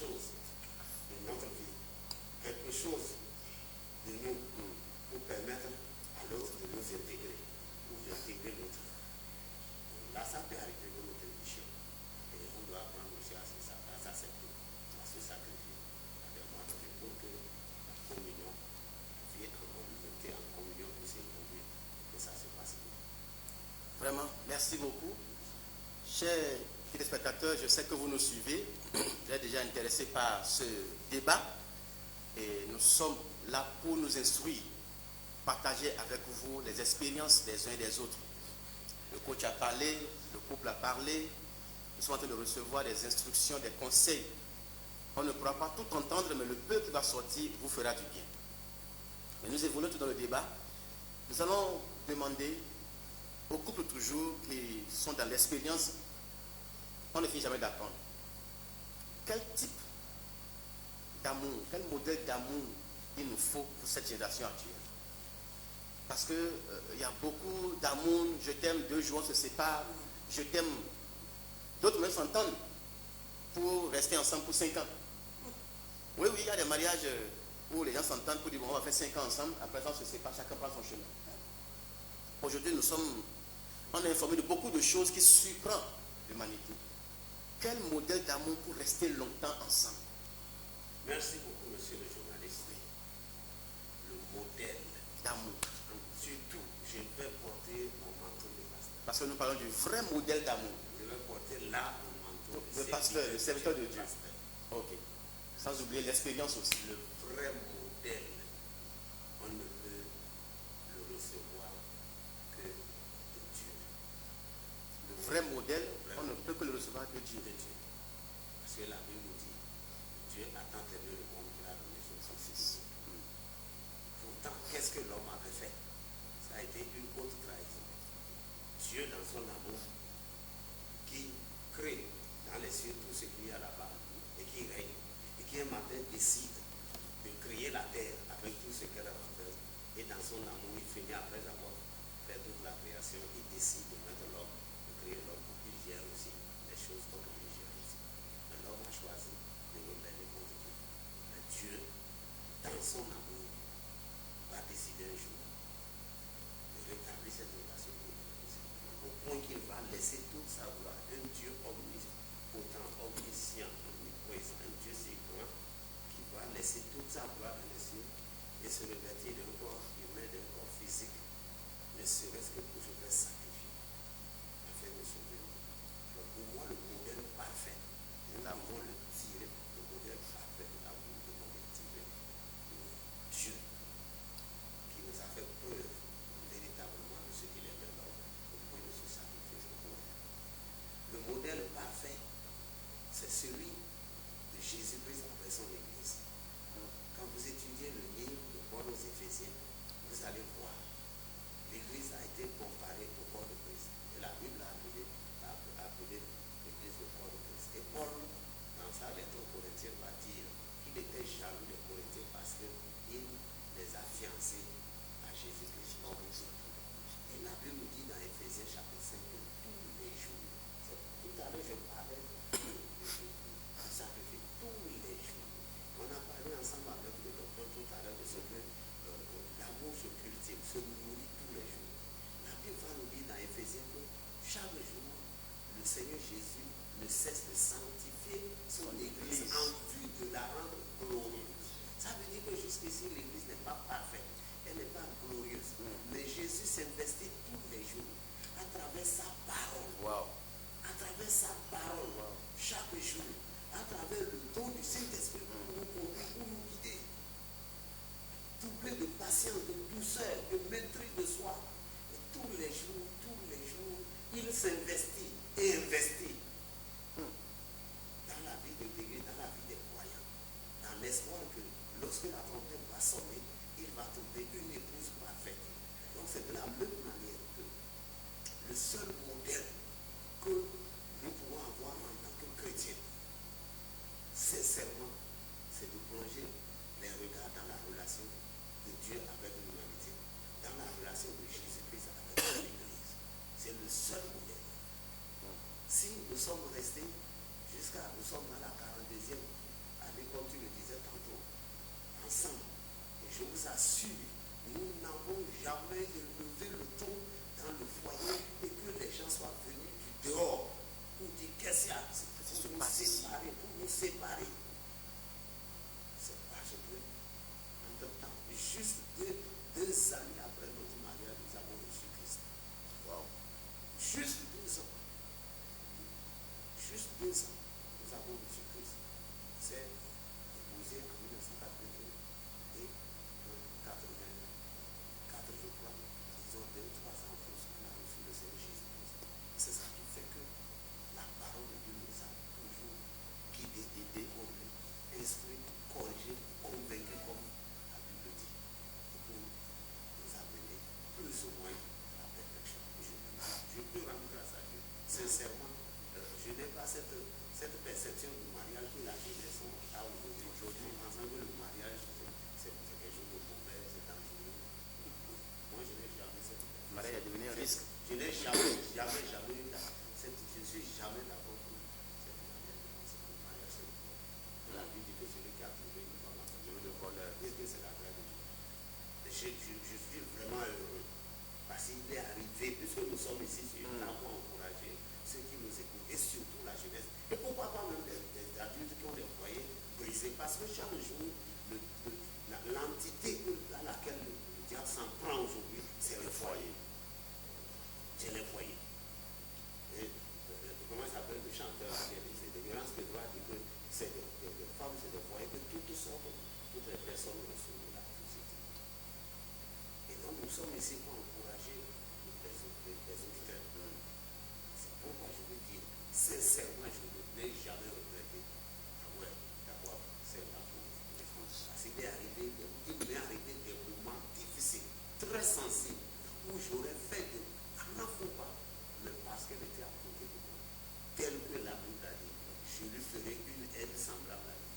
chose de notre vie, quelque chose de nous pour permettre à l'autre de nous intégrer ou d'intégrer l'autre. Là, ça peut arriver dans notre émission. Et on doit apprendre aussi à s'accepter, à se sacrifier, à demander pour que la communion vienne en communauté, en communion pour s'évoluer, que ça se passe bien. Vraiment, merci beaucoup. Chers téléspectateurs, je sais que vous nous suivez. Vous êtes déjà intéressés par ce débat. Et nous sommes là pour nous instruire, partager avec vous les expériences des uns et des autres. Le coach a parlé, le couple a parlé. Nous sommes en train de recevoir des instructions, des conseils. On ne pourra pas tout entendre, mais le peu qui va sortir vous fera du bien. Et nous évoluons tout dans le débat. Nous allons demander aux couples toujours qui sont dans l'expérience, on ne finit jamais d'apprendre. Quel type d'amour, quel modèle d'amour il nous faut pour cette génération actuelle? Parce que il y a beaucoup d'amour, je t'aime, 2 jours on se sépare, je t'aime. D'autres même s'entendent pour rester ensemble pour 5 ans. Oui, il y a des mariages où les gens s'entendent pour dire bon, on va faire 5 ans ensemble, après ça on se sépare, chacun prend son chemin. Aujourd'hui, on est informé de beaucoup de choses qui surprennent l'humanité. Quel modèle d'amour pour rester longtemps ensemble? Merci beaucoup, monsieur le journaliste. Oui. Le modèle D'amour. Surtout, je vais porter mon manteau de pasteur. Parce que nous parlons du vrai modèle d'amour. Je vais porter là mon manteau Le pasteur, le serviteur de Dieu. pasteur. Ok. Sans oublier l'expérience aussi. Le vrai modèle, on ne peut le recevoir que de Dieu. Le vrai modèle, on ne peut que le recevoir de Dieu. De Dieu. Parce que la Bible nous dit, Dieu a tant aimé le monde qu'il a donné son Fils. Pourtant, qu'est-ce que l'homme avait fait? Ça a été une haute trahison. Dieu, dans son amour, qui crée dans les cieux tout ce qu'il y a là-bas et qui règne, et qui un matin décide de créer la terre avec tout ce qu'elle renferme. Et dans son amour, il finit après avoir fait toute la création, il décide de mettre l'homme, de créer l'homme pour qu'il gère aussi les choses comme il gère ici. Mais l'homme a choisi de rebeller contre Dieu. Mais Dieu, dans son amour, va décider un jour de rétablir cette relation au point qu'il va laisser toute sa gloire. Un Dieu omnipotent, omniscient, omniprésent, un Dieu si grand qui va laisser toute sa gloire dans les cieux et se revêtir d'un corps humain, d'un corps physique, ne serait-ce que pour se faire sacrifier afin de sauver le monde. Donc pour moi, le modèle parfait, nous avons le tiré, le modèle parfait de l'amour, le modèle tiré de Dieu, qui nous a fait preuve véritablement de ce qu'il est de l'homme, au point de se sacrifier pour nous. Le modèle parfait, c'est celui de Jésus-Christ envers son Église. Quand vous étudiez le livre de Paul aux Éphésiens, vous allez voir, l'Église a été comparée au corps de Christ. Et la Bible a appelé l'Église le corps de Christ. Et Paul, dans sa lettre aux Corinthiens, va dire qu'il était jaloux des Corinthiens parce qu'il les a fiancés à Jésus-Christ. Et la Bible nous dit dans Éphésiens chapitre 5 que tous les jours, tout à l'heure je parlais de sacrifier tous les jours. On a parlé ensemble avec le docteur tout à l'heure de ce que l'amour se cultive, se nourrit tous les jours. La Bible va nous dire dans Éphésiens que chaque jour, le Seigneur Jésus ne cesse de sanctifier son Église en vue de la rendre glorieuse. Ça veut dire que jusqu'ici, l'Église n'est pas parfaite, elle n'est pas glorieuse. Mais Jésus s'investit tous les jours à travers sa parole. Wow. À travers sa parole, chaque jour, à travers le don du Saint-Esprit pour nous conduire, pour nous guider. Doublé de patience, de douceur, de maîtrise de soi. Et tous les jours, il s'investit et investit dans la vie de l'Église, dans la vie des croyants, dans l'espoir que lorsque la trompette va sonner, il va trouver une épouse parfaite. Donc c'est de la même manière que le seul modèle que nous pouvons avoir en tant que chrétiens, sincèrement, c'est de plonger les regards dans la relation de Dieu avec l'humanité, dans la relation de Jésus-Christ avec l'Église. C'est le seul modèle. Si nous sommes restés nous sommes dans la 42e été, comme tu le disais tantôt, ensemble. Et je vous assure, nous n'avons jamais élevé le ton dans le foyer et que les gens soient venus du dehors pour dire qu'est-ce qu'il y a, pour nous séparer. C'est parce que, entre temps, juste deux années après notre mariage, nous avons reçu Christ. Wow. Juste 2 ans. Juste 2 ans, nous avons reçu Christ. C'est épousé en 1982 et en 84, je crois, ils ont 2 ou 3 ans plus qu'on a reçu le Seigneur Jésus-Christ. C'est ça qui fait que la parole de Dieu nous a toujours guidés, aidés, instruits, corrigés, convaincus, comme la Bible dit, et pour nous amener plus ou moins à la perfection. Je peux rendre grâce à Dieu. Sincèrement, je n'ai pas cette perception du mariage que la jeunesse a aujourd'hui. Aujourd'hui, pensant que le mariage, c'est quelque chose de mauvais, c'est dangereux. Moi, je n'ai jamais cette perception. Le mariage est devenu un risque. Je n'ai jamais eu je ne suis jamais d'accord pour cette mariage. La Bible dit que celui qui a trouvé une femme a trouvé le bonheur. Est-ce que c'est la grâce de Dieu? Je suis vraiment heureux. Parce qu'il est arrivé, puisque nous sommes ici, c'est une temps pour encourager ceux qui nous écoutent, et surtout la jeunesse. Et pourquoi pas même des adultes qui ont des foyers brisés? Parce que chaque jour, l'entité à laquelle le diable s'en prend aujourd'hui, c'est le foyer. C'est les foyers. Et, comment s'appelle le chanteur? C'est Délivrance que doit dire que c'est des femmes, c'est des foyers que toutes les personnes reçoivent la société. Et donc nous sommes ici pour encourager les auditeurs. C'est pourquoi je veux dire, sincèrement, je ne l'ai jamais regretté d'avoir fait la France. Parce qu'il m'est arrivé des moments difficiles, très sensibles, où j'aurais fait de grand faux pas, mais parce qu'elle était à côté de moi. Tel que la Bible a dit, je lui ferai une aide semblable à lui.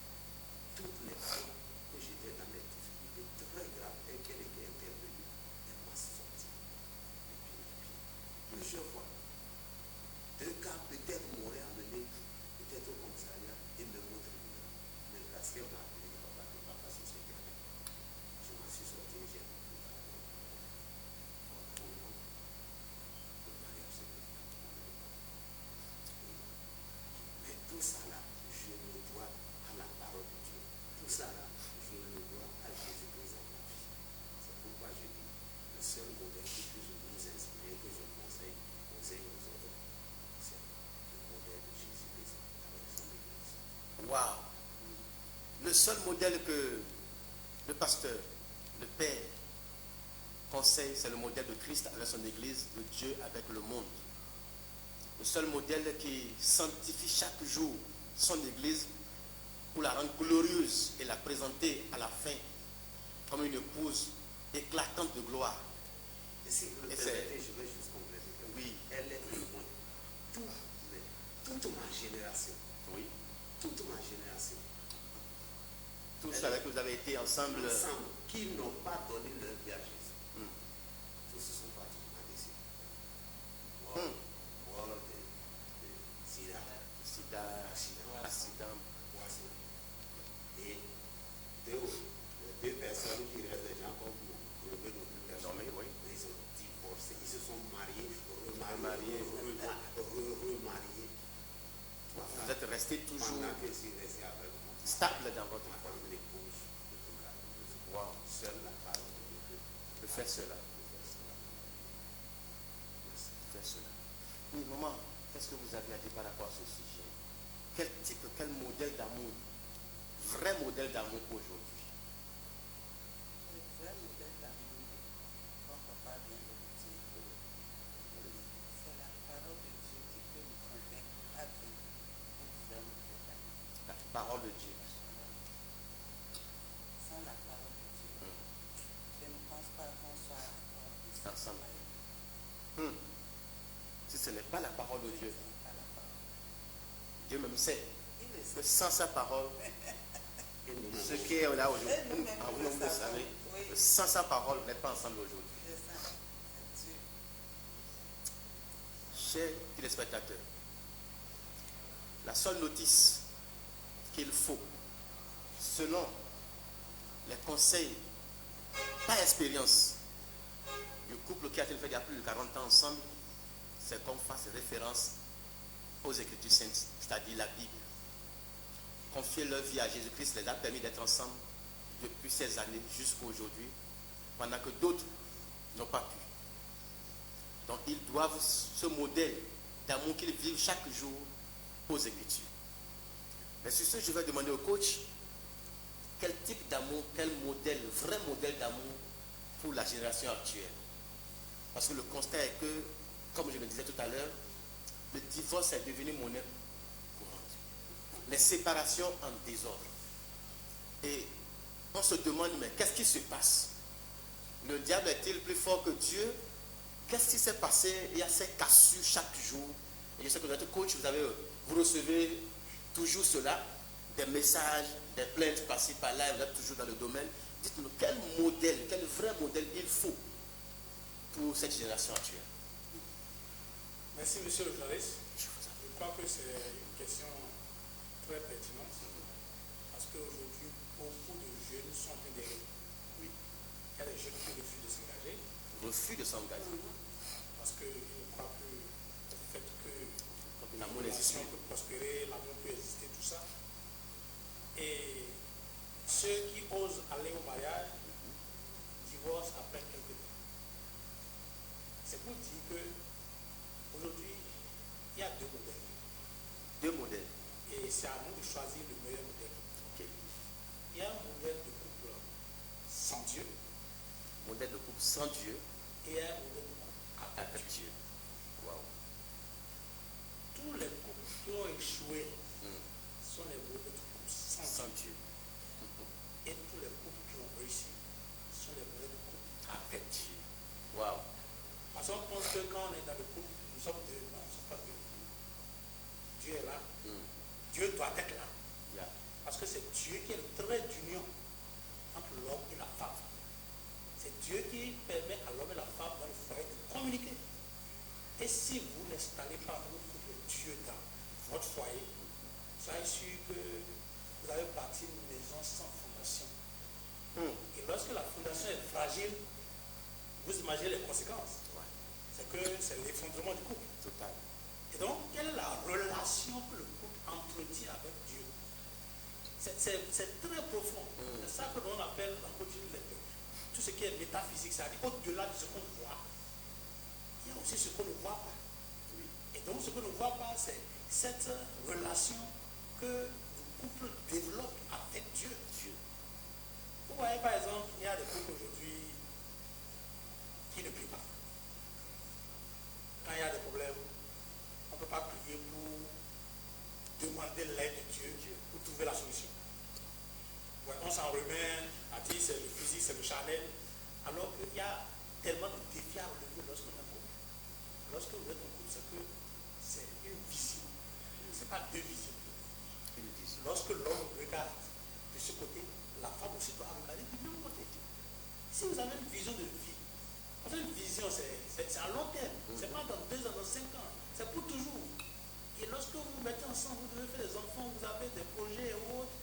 Toutes les fois que j'étais dans des difficultés très graves et qu'elle était intervenue, elle m'a sorti les pieds. Plusieurs fois. 2 cas peut-être m'auraient amené peut-être au commissariat et me montrer. Mais parce qu'elle m'a appelé, papa sur ce terrain. Je m'en suis sorti et j'ai appris par rapport au nom. Le mariage s'est fait. Mais tout ça là, je le dois à la parole de Dieu. Tout ça là, je le dois à Jésus-Christ dans ma vie. C'est pourquoi je dis, le seul modèle qui puisse nous inspirer, que je conseille aux uns et aux autres, c'est le modèle de Jésus-Christ avec son Église. Waouh! Le seul modèle que le pasteur, le père, conseille, c'est le modèle de Christ avec son Église, de Dieu avec le monde. Le seul modèle qui sanctifie chaque jour son Église pour la rendre glorieuse et la présenter à la fin comme une épouse éclatante de gloire. Et si vous le permettez, je vais juste compléter. Oui. Elle est témoin. Toute ma génération. Oui. Toute ma génération. Tous ceux avec qui vous avez été ensemble. Qui n'ont pas donné leur vie à Jésus. Tous se sont pratiquement décédés. Mort de sida, accident. Et deux personnes qui restent des gens comme vous, ils ont divorcé, ils se sont mariés, remariés. Vous êtes restés toujours Pendant que je suis resté avec moi. stable dans votre foi. Wow. Seule la parole de Dieu De faire cela. Faire cela. Oui, maman, qu'est-ce que vous avez à dire par rapport à ce sujet? Quel type, quel modèle d'amour, vrai modèle d'amour aujourd'hui? Le vrai modèle d'amour, comme papa vient de le dire, c'est la parole de Dieu qui peut nous convaincre à vivre un vrai modèle d'amour. La parole de Dieu. Sans la parole de Dieu, je ne pense pas qu'on soit ensemble. Si ce n'est pas la parole de Dieu, Dieu même sait que sans sa parole, ce qui est là aujourd'hui, vous le savez, sans sa parole, on n'est pas ensemble aujourd'hui. Chers téléspectateurs, la seule notice qu'il faut selon les conseils, par expérience, du couple qui a fait il y a plus de 40 ans ensemble, c'est qu'on fasse référence aux Écritures saintes, c'est-à-dire la Bible. Confier leur vie à Jésus-Christ les a permis d'être ensemble depuis ces années jusqu'à aujourd'hui, pendant que d'autres n'ont pas pu. Donc ils doivent ce modèle d'amour qu'ils vivent chaque jour aux Écritures. Mais sur ce, je vais demander au coach quel type d'amour, quel modèle, vrai modèle d'amour pour la génération actuelle. Parce que le constat est que, comme je le disais tout à l'heure, le divorce est devenu monnaie courante. Les séparations en désordre. Et on se demande, mais qu'est-ce qui se passe? Le diable est-il plus fort que Dieu? Qu'est-ce qui s'est passé? Il y a ces cassures chaque jour. Et je sais que votre coach, vous recevez toujours cela, des messages, des plaintes par-ci par-là, vous êtes toujours dans le domaine. Dites-nous quel modèle, quel vrai modèle il faut pour cette génération actuelle. Merci, monsieur le journaliste. Je crois que c'est une question très pertinente parce qu'aujourd'hui, beaucoup de jeunes sont en train. Oui. Il y a des jeunes qui refusent de s'engager. Refus de s'engager. Parce qu'ils ne croient plus au fait que l'amour relation peut prospérer, l'amour peut exister, tout ça. Et ceux qui osent aller au mariage divorcent après quelques temps. C'est pour dire que aujourd'hui, il y a deux modèles. Deux modèles. Et c'est à nous de choisir le meilleur modèle. Okay. Il y a un modèle de couple sans Dieu. Modèle de couple sans Dieu. Et il y a un modèle de couple avec Dieu. Wow. Tous les couples qui ont échoué sont les modèles de couple sans Dieu. Et tous les couples qui ont réussi sont les modèles de couple avec Dieu. Wow. Parce qu'on pense que quand on est dans le couple, nous sommes deux. Non, nous ne sommes pas deux. Dieu est là. Dieu doit être là. Yeah. Parce que c'est Dieu qui est le trait d'union entre l'homme et la femme. C'est Dieu qui permet à l'homme et la femme dans le foyer de communiquer. Et si vous n'installez pas votre couple Dieu dans votre foyer, soyez sûr que vous avez bâti une maison sans fondation. Et lorsque la fondation est fragile, vous imaginez les conséquences. C'est que c'est l'effondrement du couple. Total. Et donc, quelle est la relation que le couple entretient avec Dieu? C'est très profond. C'est ça que l'on appelle en continu tout ce qui est métaphysique, c'est-à-dire au-delà de ce qu'on voit, il y a aussi ce qu'on ne voit pas. Et donc, ce qu'on ne voit pas, c'est cette relation que le couple développe avec Dieu. Vous voyez, par exemple, il y a des couples aujourd'hui qui ne prient pas. Quand il y a des problèmes, on ne peut pas prier pour demander l'aide de Dieu pour trouver la solution. Ouais, on s'en remet à dire c'est le physique, c'est le charnel, alors qu'il y a tellement de défis à relever lorsqu'on est en couple. Lorsque vous êtes en couple, c'est que c'est une vision. Ce n'est pas deux visions. Une vision. Lorsque l'homme regarde de ce côté, la femme aussi doit regarder du même côté. Si vous avez une vision de vie, parce que une vision, c'est à long terme. Ce n'est pas dans 2 ans, dans 5 ans. C'est pour toujours. Et lorsque vous vous mettez ensemble, vous devez faire des enfants, vous avez des projets et autres,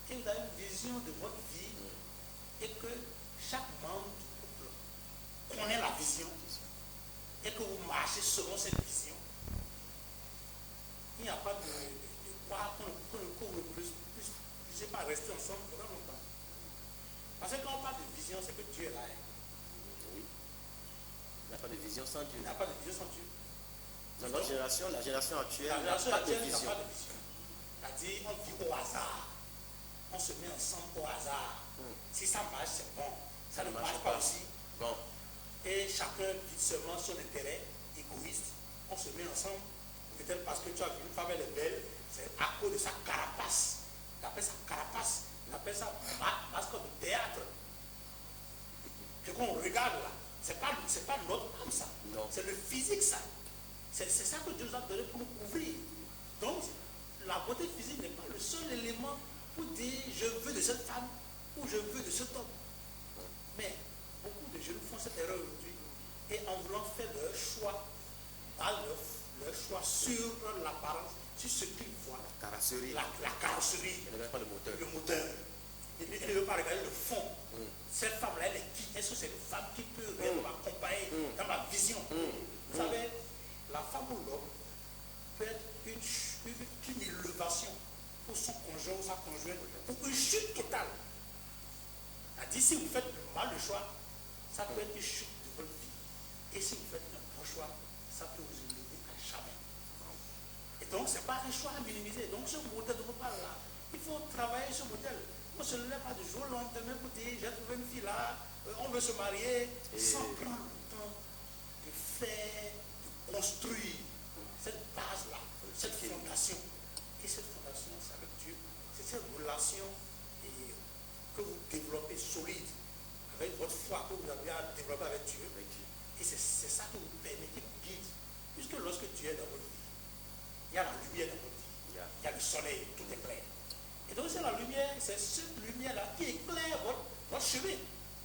et vous avez une vision de votre vie, et que chaque membre du couple connaît la vision, et que vous marchez selon cette vision, il n'y a pas de quoi qu'on ne couvre plus, je ne sais pas, rester ensemble pendant longtemps. Parce que quand on parle de vision, c'est que Dieu est là. Oui. Il n'y a pas de vision sans Dieu. Il n'y a pas de vision sans Dieu. Dans notre génération, la génération actuelle, la génération actuelle n'a vision. pas de vision. C'est-à-dire, on vit au hasard. On se met ensemble au hasard. Si ça marche, c'est bon. Ça ne marche pas aussi. Bon. Et chacun vit seulement son intérêt égoïste. On se met ensemble. Peut-être parce que tu as vu une femme, elle est belle. C'est à cause de sa carapace. On appelle ça carapace. On appelle ça masque de théâtre. Ce qu'on regarde là, c'est pas notre âme ça. C'est le physique ça. C'est ça que Dieu nous a donné pour nous couvrir. Donc, la beauté physique n'est pas le seul élément pour dire je veux de cette femme ou je veux de cet homme. Mais beaucoup de jeunes font cette erreur aujourd'hui et en voulant faire leur choix, leur choix sur l'apparence, sur ce qu'ils voient. La carrosserie. La carrosserie. Et ne pas le moteur. Le moteur. Il ne veut pas regarder le fond. Cette femme-là, elle est qui? Est-ce que c'est une femme qui peut réellement m'accompagner dans ma vision? Vous savez, la femme ou l'homme peut être une élévation pour son conjoint ou sa conjointe, pour une chute totale. C'est-à-dire, si vous faites mal le choix, ça peut être une chute de votre vie. Et si vous faites un bon choix, ça peut vous élever à jamais. Et donc, ce n'est pas un choix à minimiser. Donc, ce modèle de votre là, il faut travailler ce modèle. On ne se lève pas du jour au lendemain pour dire, j'ai trouvé une fille là, on veut se marier, sans prendre le temps de faire, de construire cette base-là, cette fondation. Et cette fondation, c'est avec Dieu. C'est cette relation que vous développez solide avec votre foi que vous avez à développer avec Dieu. Et c'est ça qui vous permet, qui vous guide. Puisque lorsque Dieu est dans votre vie, il y a la lumière dans votre vie. Il y a le soleil, tout est clair. Et donc c'est la lumière, c'est cette lumière-là qui éclaire votre chemin.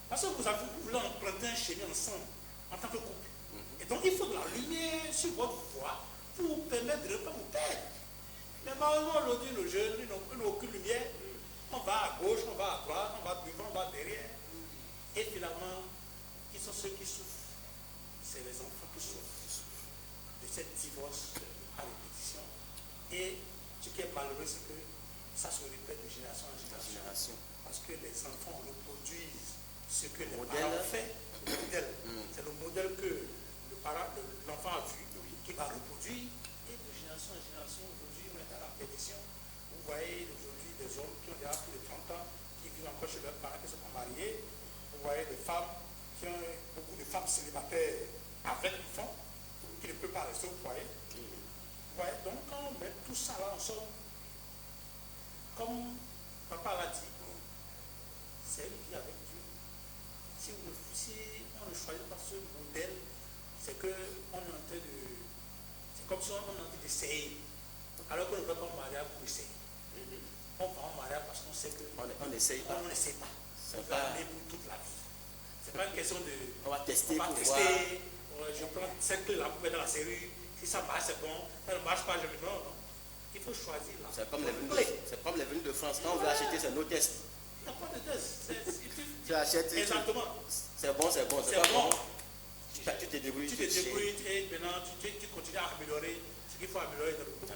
Parce que vous voulez emprunter un chemin ensemble, en tant que couple. Et donc il faut de la lumière sur votre voie pour vous permettre de ne pas vous perdre. Mais malheureusement, aujourd'hui, nos jeunes, ils n'ont aucune lumière. On va à gauche, on va à droite, on va devant, on va derrière. Et finalement, qui sont ceux qui souffrent? C'est les enfants qui souffrent de cette divorce à répétition. Et ce qui est malheureux, c'est que ça se répète de génération en génération. Parce que les enfants reproduisent ce que les parents ont fait. Le modèle. C'est le modèle que l'enfant a vu, qui va reproduire. Et de génération en génération, aujourd'hui, on est à la répétition. Vous voyez aujourd'hui des hommes qui ont déjà plus de 30 ans, qui vivent encore chez leurs parents, qui ne sont pas mariés. Vous voyez des femmes qui ont beaucoup de femmes célibataires avec enfants, qui ne peuvent pas rester au foyer. Vous voyez, donc quand on met tout ça là ensemble, comme papa l'a dit, c'est une vie avec Dieu. Si on ne choisit pas ce modèle, c'est qu'on est en train de... C'est comme si on est en train d'essayer. Alors qu'on ne va pas en mariage pour essayer. On va en mariage parce qu'on sait que... On n'essaye pas. On n'essaie pas. On va aller pour toute la vie. C'est pas une question de... On va tester voir. Je prends cette clé-là pour mettre dans la serrure. Si ça marche, c'est bon. Ça ne marche pas, je me dis non. Il faut choisir là. C'est comme les venues de France. Quand on veut acheter, c'est nos tests. Il n'y a pas de test. Tu achètes. Exactement. C'est bon, c'est bon. C'est bon. Tu te débrouilles. Tu te débrouilles et maintenant tu continues à améliorer ce qu'il faut améliorer dans le coup.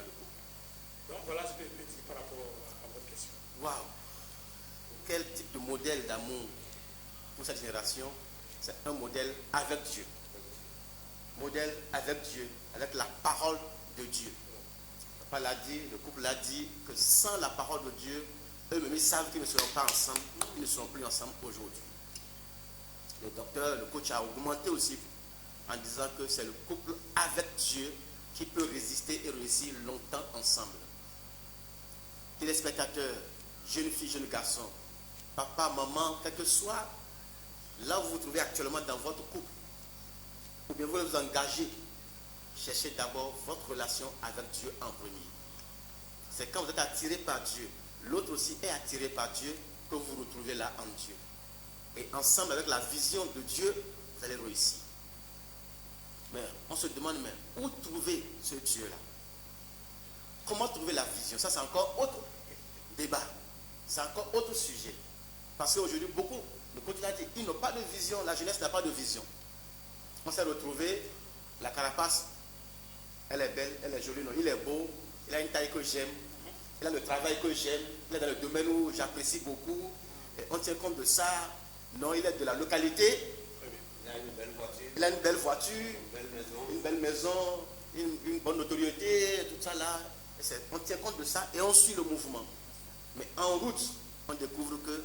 Donc voilà ce que je peux dire par rapport à votre question. Waouh! Quel type de modèle d'amour pour cette génération? C'est un modèle avec Dieu. Modèle avec Dieu, avec la parole de Dieu. Papa l'a dit, le couple l'a dit, que sans la parole de Dieu, eux-mêmes ils savent qu'ils ne seront pas ensemble, ils ne seront plus ensemble aujourd'hui. Le docteur, le coach a augmenté aussi en disant que c'est le couple avec Dieu qui peut résister et réussir longtemps ensemble. Téléspectateurs, jeunes filles, jeunes garçons, papa, maman, quel que soit là où vous vous trouvez actuellement dans votre couple, ou bien vous voulez vous engager, cherchez d'abord votre relation avec Dieu en premier. C'est quand vous êtes attiré par Dieu, l'autre aussi est attiré par Dieu, que vous vous retrouvez là en Dieu. Et ensemble, avec la vision de Dieu, vous allez réussir. Mais on se demande même, où trouver ce Dieu-là? Comment trouver la vision? Ça, c'est encore autre débat. C'est encore autre sujet. Parce qu'aujourd'hui, beaucoup, le coach l'a dit, ils n'ont pas de vision, la jeunesse n'a pas de vision. On s'est retrouvé, la carapace, elle est belle, elle est jolie, non, il est beau, il a une taille que j'aime, il a le travail que j'aime, il est dans le domaine où j'apprécie beaucoup, et on tient compte de ça. Non, il est de la localité, Il a une belle voiture. il a une belle voiture, Une belle maison. une bonne notoriété, tout ça là. On tient compte de ça et on suit le mouvement. Mais en route, on découvre que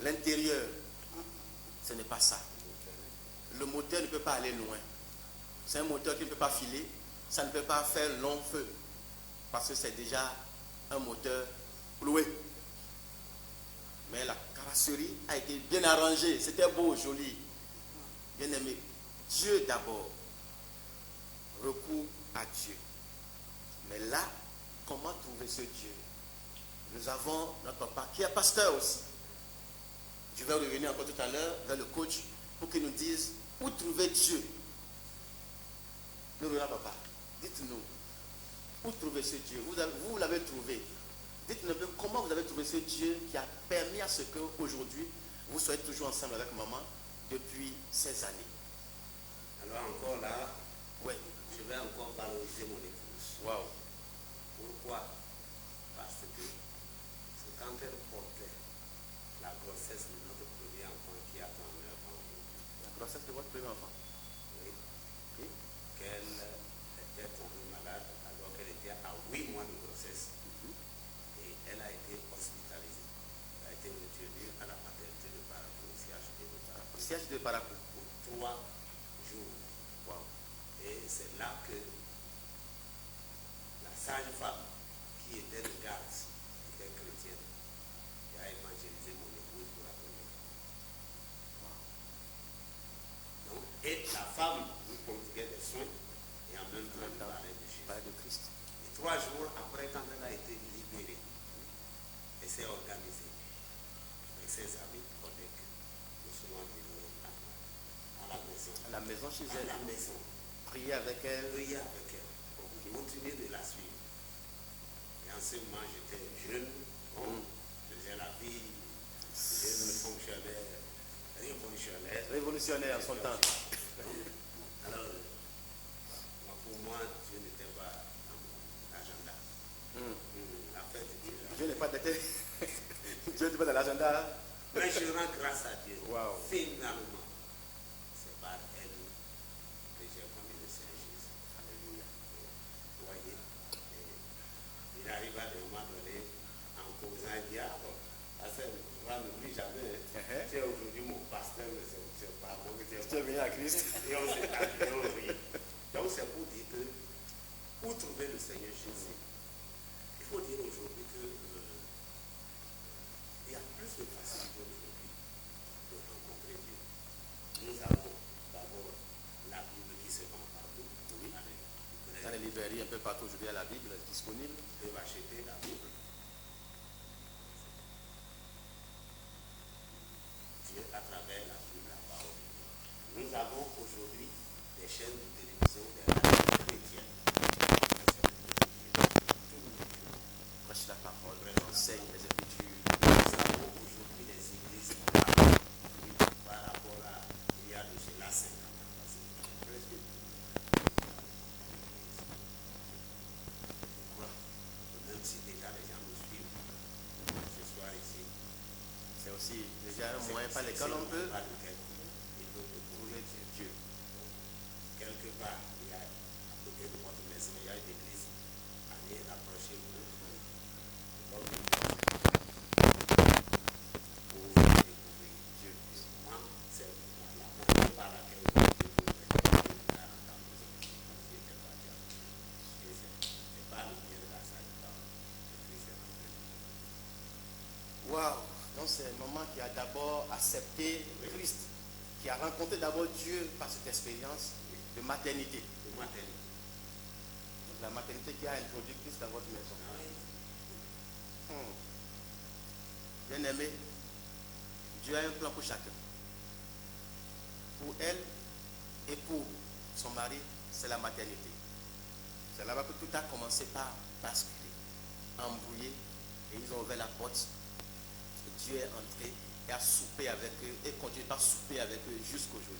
l'intérieur, ce n'est pas ça. Le moteur ne peut pas aller loin. C'est un moteur qui ne peut pas filer. Ça ne peut pas faire long feu. Parce que c'est déjà un moteur loué. Mais la carrosserie a été bien arrangée. C'était beau, joli. Bien aimé. Dieu d'abord. Recours à Dieu. Mais là, comment trouver ce Dieu? Nous avons notre papa qui est pasteur aussi. Je vais revenir encore tout à l'heure vers le coach pour qu'il nous dise où trouver Dieu. Nous revenons, papa. Dites-nous, où trouver ce Dieu? Vous l'avez trouvé. Dites-nous comment vous vous avez trouvé ce Dieu qui a permis à ce qu'aujourd'hui, vous soyez toujours ensemble avec maman depuis ces années? Alors encore là, Oui. je vais encore valoriser mon épouse. Waouh. Pourquoi? Parce que c'est quand elle portait la grossesse de notre premier enfant qui a 39 ans, La grossesse de votre premier enfant. oui, Oui. qu'elle était tombée malade alors qu'elle était à 8 mois de grossesse et elle a été hospitalisée. Elle a été retenue à la maternité de Parakou, au CHD de Parakou, Au siège de Parakou. pour 3 jours. Waouh. Et c'est là que la sage-femme qui était de garde, qui était chrétienne, qui a évangélisé mon épouse pour la première fois. Donc, et la femme nous prodiguait des soins et en même temps nous parlait de Jésus. Parler de Christ. Et 3 jours après, quand elle a été libérée, elle s'est organisée avec ses amis collègues. Nous sommes venus à la maison. À la maison chez À elle. la maison. Prier avec elle. Prier avec elle. Pour continuer de la suivre. Et en ce moment, j'étais jeune. Bon, je faisais la vie. Jeune fonctionnaire, révolutionnaire. Révolutionnaire en son temps. Alors, pour moi, Dieu n'était pas dans mon agenda. La fête de Dieu. Dieu n'est pas d'été. Dieu n'est pas dans l'agenda. Mais je rends grâce à Dieu. Wow. Finalement, c'est par elle que j'ai connu le Seigneur Jésus. Alléluia. Vous voyez, et il arrive à des moments donnés, en causant, il dit, ah bon, ça n'oublie jamais. Tu es aujourd'hui mon pasteur, mais c'est pas moi que tu es. Tu es venu à Christ. Et on s'est appelé, on rit. Donc c'est pour dire que, pour trouver le Seigneur Jésus, il faut dire aujourd'hui que il y a plus de facilité aujourd'hui de rencontrer Dieu. Nous avons d'abord la Bible qui se vend partout. Oui. Allez, Dans les librairies, un peu partout aujourd'hui, il y a la Bible disponible. vous pouvez acheter la Bible. Dieu à travers la Bible, la parole. Nous avons aujourd'hui des chaînes de télévision, des radios chrétiennes. Prêche la parole, enseigne les Écritures. Nous avons aujourd'hui des églises par rapport à il y a de cela 50 ans. Parce que presque même si déjà les gens nous suivent ce soir ici, C'est aussi déjà un moyen par lequel on peut par lequel il peut te trouver Dieu. Quelque part, il y a à côté de votre maison, il y a une église. Allez, approchez-vous. Pour découvrir Dieu. Moi, c'est la moyen par laquelle je peux découvrir 40 ans de c'est pas le bien de la sage-femme. Waouh! Donc c'est un moment qui a d'abord accepté Christ, qui a rencontré d'abord Dieu par cette expérience de maternité. De maternité. Donc la maternité qui a introduit Christ dans votre maison. Bien aimé, Dieu a un plan pour chacun. Pour elle et pour son mari, c'est la maternité. C'est là-bas que tout a commencé par basculer, embrouiller, et ils ont ouvert la porte. Et Dieu est entré et a soupé avec eux et continue à souper avec eux jusqu'aujourd'hui.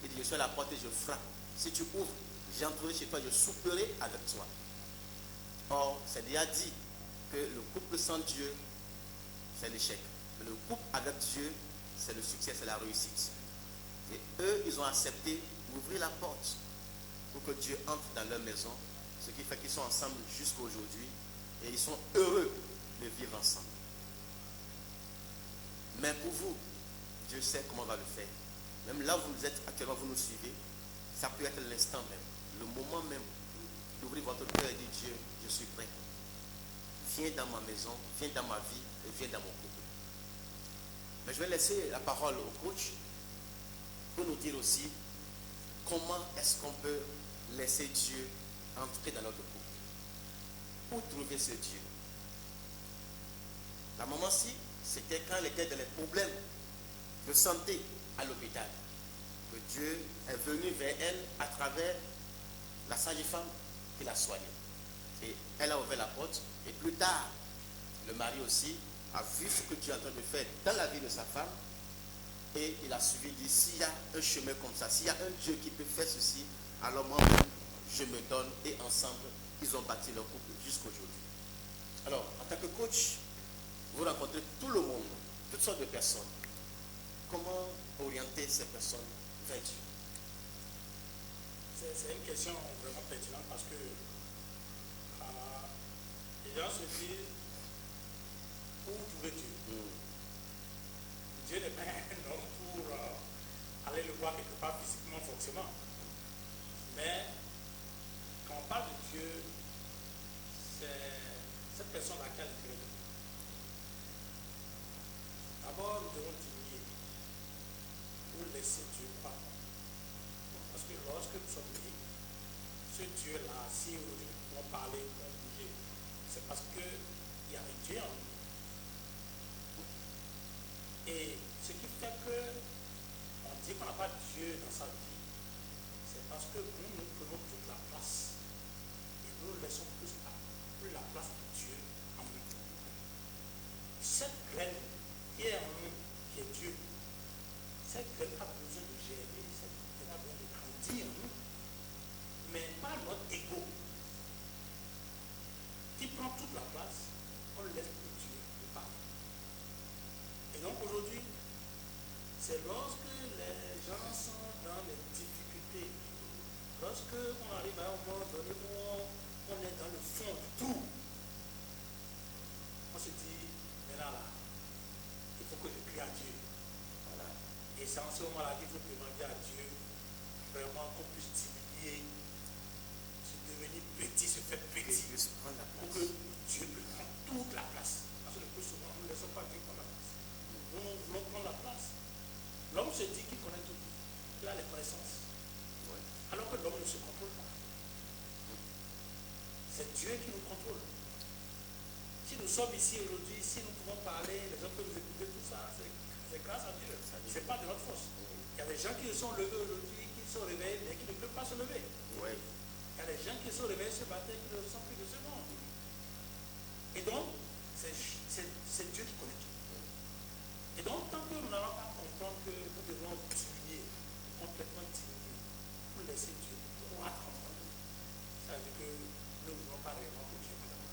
Il dit, je suis à la porte et je frappe. Si tu ouvres, j'entrerai chez toi, je souperai avec toi. Or, c'est déjà dit que le couple sans Dieu, c'est l'échec. Mais le couple avec Dieu, c'est le succès, c'est la réussite. Et eux, ils ont accepté d'ouvrir la porte pour que Dieu entre dans leur maison, ce qui fait qu'ils sont ensemble jusqu'à aujourd'hui et ils sont heureux de vivre ensemble. Mais pour vous, Dieu sait comment on va le faire. Même là où vous êtes actuellement, vous nous suivez, ça peut être l'instant même, le moment même d'ouvrir votre cœur et dire, Dieu, je suis prêt. Viens dans ma maison, viens dans ma vie et viens dans mon couple. Mais je vais laisser la parole au coach pour nous dire aussi comment est-ce qu'on peut laisser Dieu entrer dans notre couple. Où trouver ce Dieu? La maman-ci, c'était quand elle était dans les problèmes de santé à l'hôpital, que Dieu est venu vers elle à travers la sage-femme qui l'a soignée. Et elle a ouvert la porte, et plus tard, le mari aussi, a vu ce que Dieu est en train de faire dans la vie de sa femme. Et il a suivi, il dit, s'il y a un chemin comme ça, s'il y a un Dieu qui peut faire ceci, alors moi, je me donne. Et ensemble, ils ont bâti leur couple jusqu'aujourd'hui. Alors, en tant que coach, vous rencontrez tout le monde, toutes sortes de personnes. Comment orienter ces personnes vers Dieu? C'est une question vraiment pertinente parce que les gens se disent où trouver Dieu. Dieu n'est pas un homme pour aller le voir quelque part physiquement, forcément. Mais quand on parle de Dieu, c'est cette personne à laquelle il crée. D'abord, nous devons diminuer pour laisser Dieu croire. Parce que lorsque nous sommes nés, ce Dieu-là, si aujourd'hui nous pouvons parler comme Dieu, c'est parce qu'il y avait Dieu en nous. Et ce qui fait qu'on dit qu'on n'a pas Dieu dans sa vie, c'est parce que nous prenons toute la place. Et nous laissons plus la place de Dieu en nous. Cette graine qui est en nous, qui est Dieu, cette graine a besoin de germer, cette graine a besoin de grandir en nous. Mais pas notre ego qui prend toute la place, on laisse plus Dieu nous parler. Et donc aujourd'hui, c'est lorsque les gens sont dans les difficultés, lorsque on arrive à un moment donné où on est dans le fond du tout, on se dit, maintenant là, il faut que je prie à Dieu. Voilà. Et c'est en ce moment-là qu'il faut demander à Dieu vraiment qu'on puisse diminuer, se devenir petit, se faire petit, pour que Dieu puisse prendre toute la place. Parce que le plus souvent, nous ne laissons pas Dieu prendre la place. Nous voulons prendre la place. L'homme se dit qu'il connaît tout. Il a les connaissances. Ouais. Alors que l'homme ne se contrôle pas. C'est Dieu qui nous contrôle. Si nous sommes ici aujourd'hui, si nous pouvons parler, les gens peuvent nous écouter, tout ça, c'est grâce à Dieu. Ce n'est pas de notre force. Il y a des gens qui sont levés aujourd'hui, qui sont réveillés, mais qui ne peuvent pas se lever. Ouais. Il y a des gens qui sont réveillés ce matin, qui ne sont plus de ce monde. Et donc, c'est Dieu qui connaît tout. Et donc, tant que nous n'allons pas comprendre que nous devons diminuer, complètement diminuer, pour laisser Dieu croître en nous, ça veut dire que nous ne voulons pas réellement que Dieu nous donne.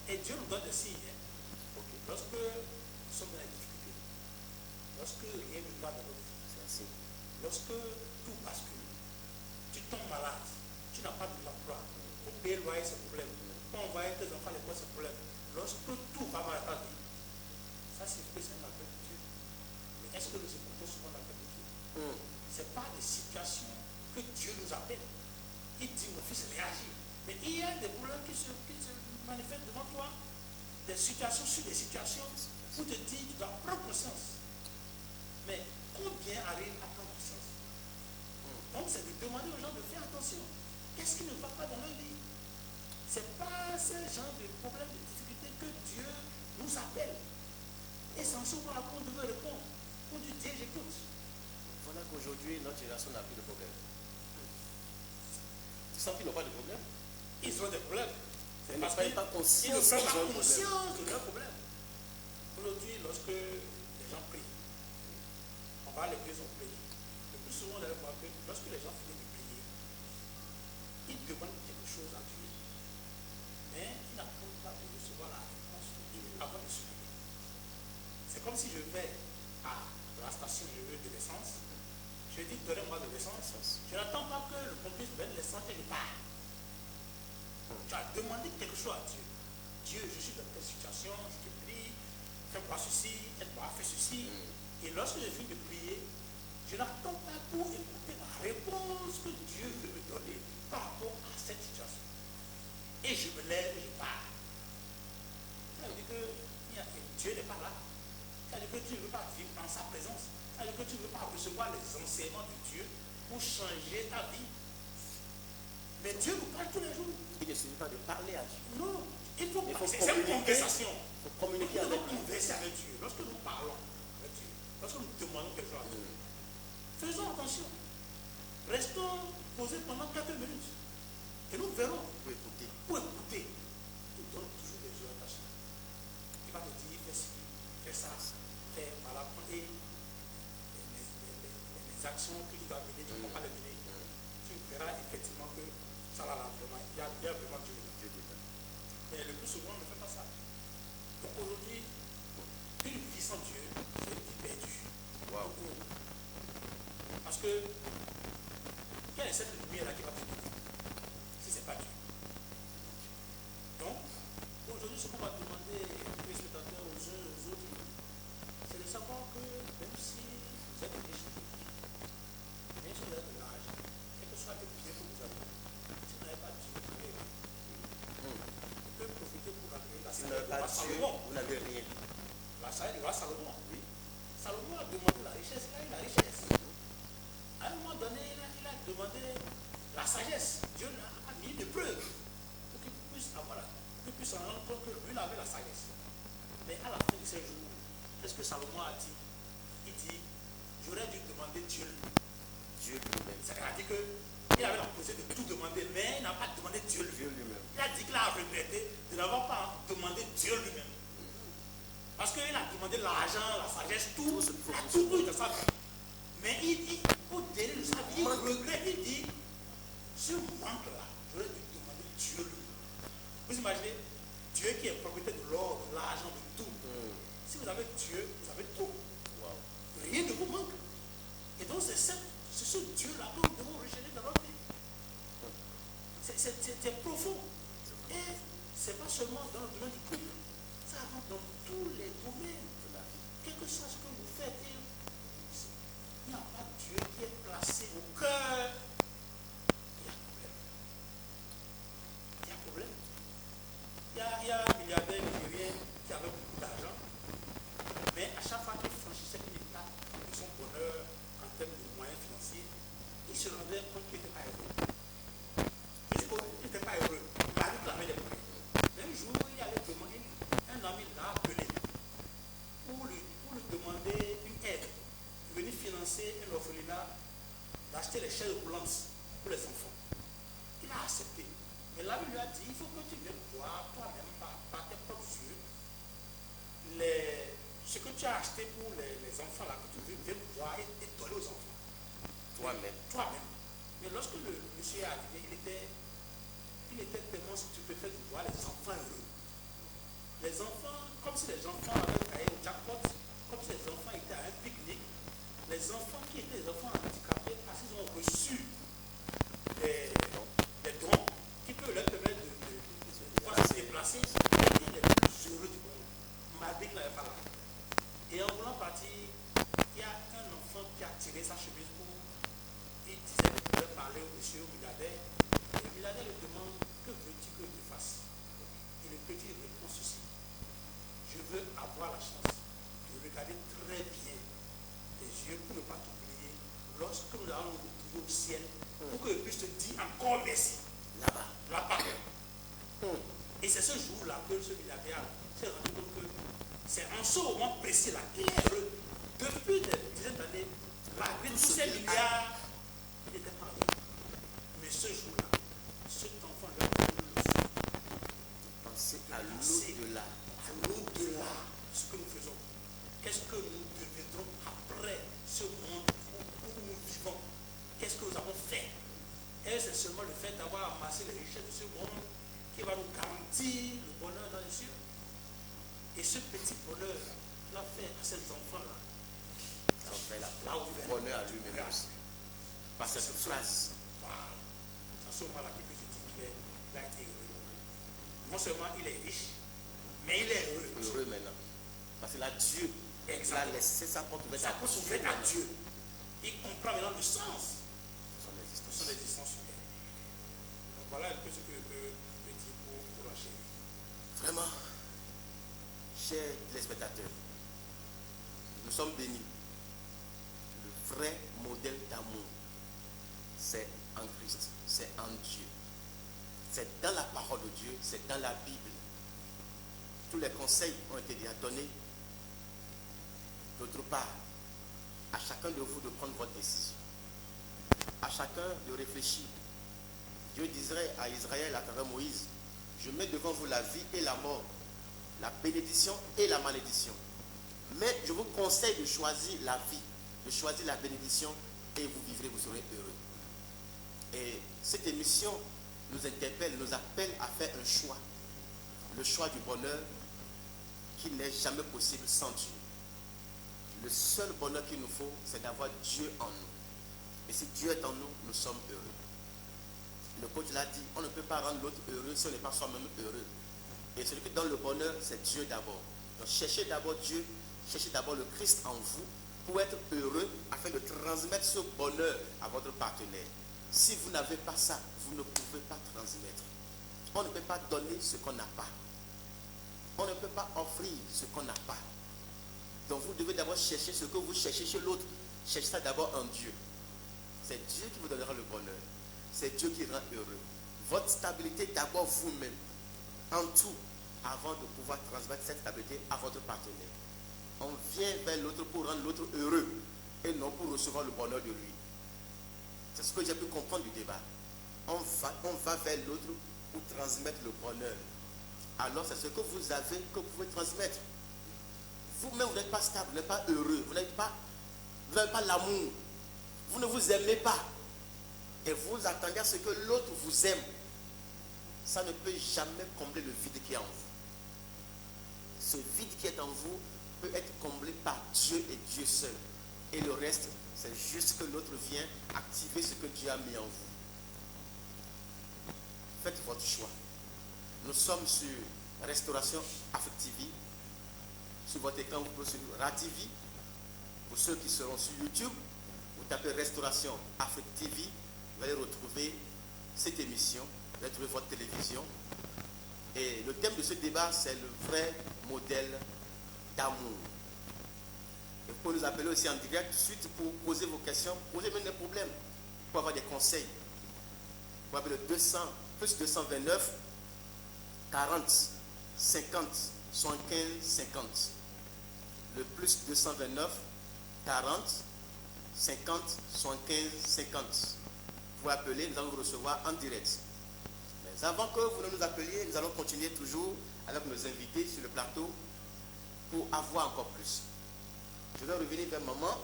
Et Dieu nous donne des signes. Okay. Lorsque nous sommes dans la difficulté, lorsque rien ne va dans notre vie, lorsque tout bascule, tu tombes malade, tu n'as pas de l'emploi, pour payer le loyer, c'est un problème, pour envoyer tes enfants à l'école, c'est un problème. Lorsque tout va mal à ta vie, ça signifie que c'est un appel de Dieu. Mais est-ce que nous écoutons souvent l'appel de Dieu? Ce n'est pas des situations que Dieu nous appelle. Il dit, mon fils, réagis. Mais il y a des problèmes qui se manifestent devant toi, des situations sur des situations, où te dit, tu dois prendre conscience. Mais combien arrivent à prendre conscience? Donc, c'est de demander aux gens de faire attention. Qu'est-ce qui ne va pas dans leur vie? Ce n'est pas ce genre de problème, de difficulté que Dieu nous appelle. Et c'est en ce moment qu'on devait répondre. Pour dire, Dieu, j'écoute. Voilà qu'aujourd'hui, notre génération n'a plus de problème. Tu sens qu'ils n'ont pas de problème? Ils ont des problèmes. Ils ne prennent pas conscience de leurs problèmes. Aujourd'hui, lorsque les gens prient, on va à l'église, on prie. Le plus souvent, on va voir que lorsque les gens finissent de prier, ils demandent quelque chose à Dieu. Mais ils n'attendent pas de recevoir la réponse de Dieu avant de se lever. C'est comme si je vais à la station, je veux de l'essence. Je dis, donnez-moi de l'essence. Je n'attends pas que le pompier me donne l'essence et je pars. Tu as demandé quelque chose à Dieu. Dieu, je suis dans telle situation, je te prie, fais-moi ceci, aide-moi à faire ceci. Et lorsque je finis de prier, je n'attends pas pour écouter la réponse que Dieu veut me donner par rapport à cette situation. Et je me lève et je pars. Ça veut dire que Dieu n'est pas là. Ça veut dire que tu ne veux pas vivre dans sa présence. Ça veut dire que tu ne veux pas recevoir les enseignements de Dieu pour changer ta vie. Mais Dieu nous parle tous les jours. Il ne suffit pas de parler à Dieu. Non, il faut communiquer. C'est une conversation. Il faut communiquer avec Dieu. Converser avec Dieu. Lorsque nous parlons avec Dieu, lorsque nous demandons quelque chose à Dieu, faisons attention. Restons posés pendant 4 minutes. Et nous verrons. Pour écouter. Il donne toujours des orientations. Il va te fais ça, fais, voilà, et les actions que tu dois mener, tu ne peux pas les mener. Tu verras effectivement que ça va là vraiment, il y a vraiment Dieu. Mais le plus souvent, on ne fait pas ça. Donc aujourd'hui, une vie sans Dieu, c'est une vie perdue. Wow. Parce que, quelle est cette lumière-là qui va te guider si ce n'est pas Dieu? Donc, aujourd'hui, ce qu'on va demander aux spectateurs, aux uns et aux autres, c'est de savoir que même si vous êtes riche, même si vous êtes de l'âge, quel que soit le bien que vous avez, si vous n'avez pas Dieu, vous n'avez rien. Vous pouvez profiter pour appeler la Si vous n'avez pas Dieu, vous n'avez rien. La salle du roi Salomon. Oui. Salomon a demandé la richesse, il a eu la richesse. À un moment donné, il a demandé la sagesse. Dieu a mis des preuves pour qu'il puisse avoir qu'il puisse se rendre compte que lui il avait la sagesse. Mais à la fin de ces jours, qu'est-ce que Salomon a dit? Il dit, j'aurais dû demander Dieu. Dieu lui-même. C'est-à-dire qu'il avait la possibilité de tout demander, mais il n'a pas demandé Dieu lui-même. Il a dit qu'il a regretté de n'avoir pas demandé Dieu lui-même. Parce qu'il a demandé l'argent, la sagesse, tout, il a tout eu dans sa vie. Mais au délai de sa vie, il regrette, il dit, ce manque-là, j'aurais dû demander Dieu lui. Vous imaginez, Dieu qui est propriétaire de l'or, de l'argent, de tout. Si vous avez Dieu, vous avez tout. Wow. Rien ne vous manque. Et donc c'est ce Dieu-là que nous devons rechercher dans notre vie. C'est profond. Et ce n'est pas seulement dans le domaine du couple. Ça rentre dans tous les domaines de la vie. Quel que soit ce que vous faites, il n'y a pas Dieu qui est placé au cœur. Il y a problème. Il y a un milliardaire nigérien qui avait beaucoup d'argent, mais à chaque fois qu'il franchissait une étape de son bonheur en termes de moyens financiers, il se rendait compte qu'il n'était pas heureux. Il n'était pas heureux. Il a réclamé des moyens. Même jour, il allait demander, un ami l'a appelé pour lui demander une aide, venir financer un orphelinat, d'acheter les chaises roulantes pour les enfants. Il a accepté. Mais là, il lui a dit, il faut que tu viennes voir toi-même par tes propres yeux ce que tu as acheté pour les enfants là, que tu viennes voir et donner aux enfants. Toi-même. Toi-même. Mais lorsque le monsieur est arrivé, il était tellement stupéfait de voir les enfants heureux. Les enfants, comme si les enfants avaient caillé au jackpot, comme si les enfants étaient à un pique-nique. Les enfants qui étaient des enfants handicapés, parce qu'ils ont reçu des dons qui peuvent leur permettre de pouvoir se déplacer, ils étaient les plus heureux du monde. Malgré qu'il n'avait pas là. Et en voulant partir, il y a un enfant qui a tiré sa chemise pour. Il disait qu'il pouvait parler au monsieur, au milliardaire. Et le milliardaire lui demande, que veux-tu que je fasse? Et le petit répond ceci. Je veux avoir la chance de regarder très bien tes yeux pour ne pas t'oublier lorsque nous allons nous retrouver au ciel, pour que je puisse te dire encore merci. Là-bas. Là-bas. Et c'est ce jour-là que ce milliardaire s'est rendu compte que c'est en ce moment précis-là qu'il est heureux. Depuis des dizaines d'années, malgré tous ces milliards, il n'était pas heureux. Mais ce jour-là, cet enfant lui a donné le leçon. Pensez à l'au-delà. À l'au-delà de ce que nous faisons. Qu'est-ce que nous deviendrons après ce monde où nous vivons? Qu'est-ce que nous avons fait? Et c'est seulement le fait d'avoir amassé les richesses de ce monde qui va nous garantir le bonheur dans les cieux. Et ce petit bonheur l'a fait à ces enfants-là. Ça fait la bonheur à lui-même aussi. Par cette phrase. Voilà. C'est à ce moment-là qu'il peut se dire qu'il a été heureux. Non seulement il est riche, mais il est heureux. Heureux maintenant. Parce que là, Dieu, il a laissé sa porte ouverte. Sa porte ouverte à Dieu. Il comprend maintenant le sens de son existence humaine. Donc voilà un peu ce que je peux dire pour enchaîner. Vraiment, chers téléspectateurs, nous sommes bénis. Le vrai modèle d'amour, c'est en Christ, c'est en Dieu. C'est dans la parole de Dieu, c'est dans la Bible. Tous les conseils ont été déjà donnés. D'autre part, à chacun de vous de prendre votre décision. À chacun de réfléchir. Dieu disait à Israël à travers Moïse, je mets devant vous la vie et la mort, la bénédiction et la malédiction. Mais je vous conseille de choisir la vie, de choisir la bénédiction et vous vivrez, vous serez heureux. Et cette émission nous interpelle, nous appelle à faire un choix. Le choix du bonheur qui n'est jamais possible sans Dieu. Le seul bonheur qu'il nous faut, c'est d'avoir Dieu en nous. Et si Dieu est en nous, nous sommes heureux. Le coach l'a dit, on ne peut pas rendre l'autre heureux si on n'est pas soi-même heureux. Et celui qui donne le bonheur, c'est Dieu d'abord. Donc cherchez d'abord Dieu, cherchez d'abord le Christ en vous pour être heureux afin de transmettre ce bonheur à votre partenaire. Si vous n'avez pas ça, vous ne pouvez pas transmettre. On ne peut pas donner ce qu'on n'a pas. On ne peut pas offrir ce qu'on n'a pas. Donc vous devez d'abord chercher ce que vous cherchez chez l'autre. Cherchez ça d'abord en Dieu. C'est Dieu qui vous donnera le bonheur. C'est Dieu qui rend heureux. Votre stabilité d'abord vous-même. En tout, avant de pouvoir transmettre cette stabilité à votre partenaire. On vient vers l'autre pour rendre l'autre heureux et non pour recevoir le bonheur de lui. C'est ce que j'ai pu comprendre du débat. On va vers l'autre pour transmettre le bonheur. Alors c'est ce que vous avez que vous pouvez transmettre. Vous-même, vous n'êtes pas stable, vous n'êtes pas heureux, vous n'avez pas l'amour. Vous ne vous aimez pas. Et vous attendez à ce que l'autre vous aime. Ça ne peut jamais combler le vide qui est en vous. Ce vide qui est en vous peut être comblé par Dieu et Dieu seul. Et le reste, c'est juste que l'autre vient activer ce que Dieu a mis en vous. Faites votre choix. Nous sommes sur Restauration Affective. Sur votre écran, vous pouvez suivre RATV. Pour ceux qui seront sur YouTube, vous tapez Restauration Affective. Vous allez retrouver cette émission. Vous allez trouver votre télévision. Et le thème de ce débat, c'est le vrai modèle d'amour. Et vous pouvez nous appeler aussi en direct suite pour poser vos questions, poser même des problèmes, pour avoir des conseils. Vous avez le 200, plus 229 40 50 75 50. Le plus 229 40 50 75 50. Vous pouvez appeler, nous allons vous recevoir en direct. Mais avant que vous ne nous appeliez, nous allons continuer toujours avec nos invités sur le plateau pour avoir encore plus. Je vais revenir vers maman.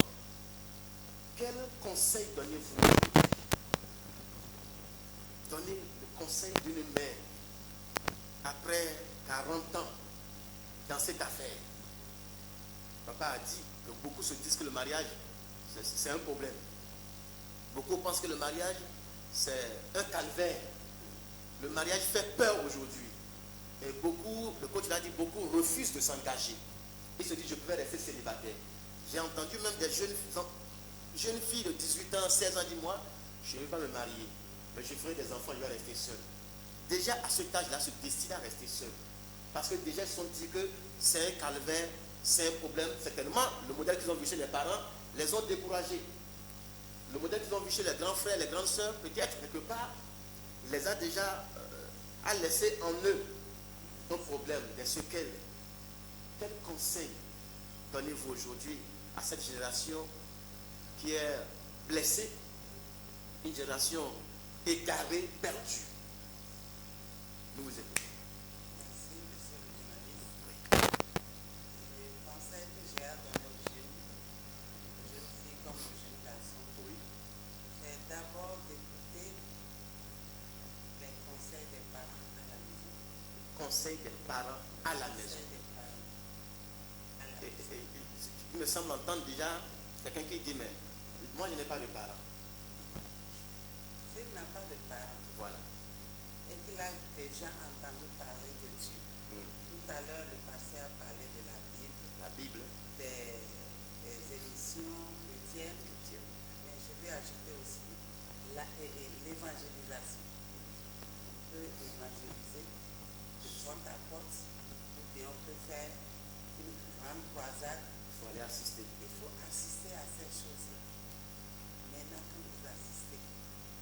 Quel conseil donnez-vous? Donnez le conseil d'une mère après 40 ans dans cette affaire. Papa a dit que beaucoup se disent que le mariage, c'est un problème. Beaucoup pensent que le mariage, c'est un calvaire. Le mariage fait peur aujourd'hui. Et beaucoup, le coach l'a dit, beaucoup refusent de s'engager. Ils se disent, je peux rester célibataire. J'ai entendu même des jeunes filles de 18 ans, 16 ans, disent, moi, je ne vais pas me marier. Mais je ferai des enfants, je vais rester seul. Déjà à cet âge-là, se destinent à rester seul. Parce que déjà, ils se sont dit que c'est un calvaire, c'est un problème. Certainement, le modèle qu'ils ont vu chez les parents les ont découragés. Le modèle qu'ils ont vu chez les grands frères, les grandes sœurs, peut-être quelque part, les a déjà a laissé en eux un problème, des séquelles. Quel conseil donnez-vous aujourd'hui à cette génération qui est blessée, une génération égarée, perdue? Nous vous écoutons. Merci, monsieur le journaliste. Le conseil que j'ai à donner aux jeunes filles comme aux jeunes garçons, c'est d'abord d'écouter les conseils des parents à la maison. Conseil des parents à la maison. Conseils des parents à la maison. Il me semble entendre déjà quelqu'un qui dit, mais moi je n'ai pas de parents. S'il n'a pas de parents, Voilà. et qu'il a déjà entendu parler de Dieu. Tout à l'heure, le pasteur a parlé de la Bible, La Bible. des émissions chrétiennes, mais je vais ajouter aussi l'évangélisation. On peut évangéliser de porte à porte, ou bien on peut faire une grande croisade. Il faut aller assister. Il faut assister à ces choses-là. Maintenant, quand vous assistez,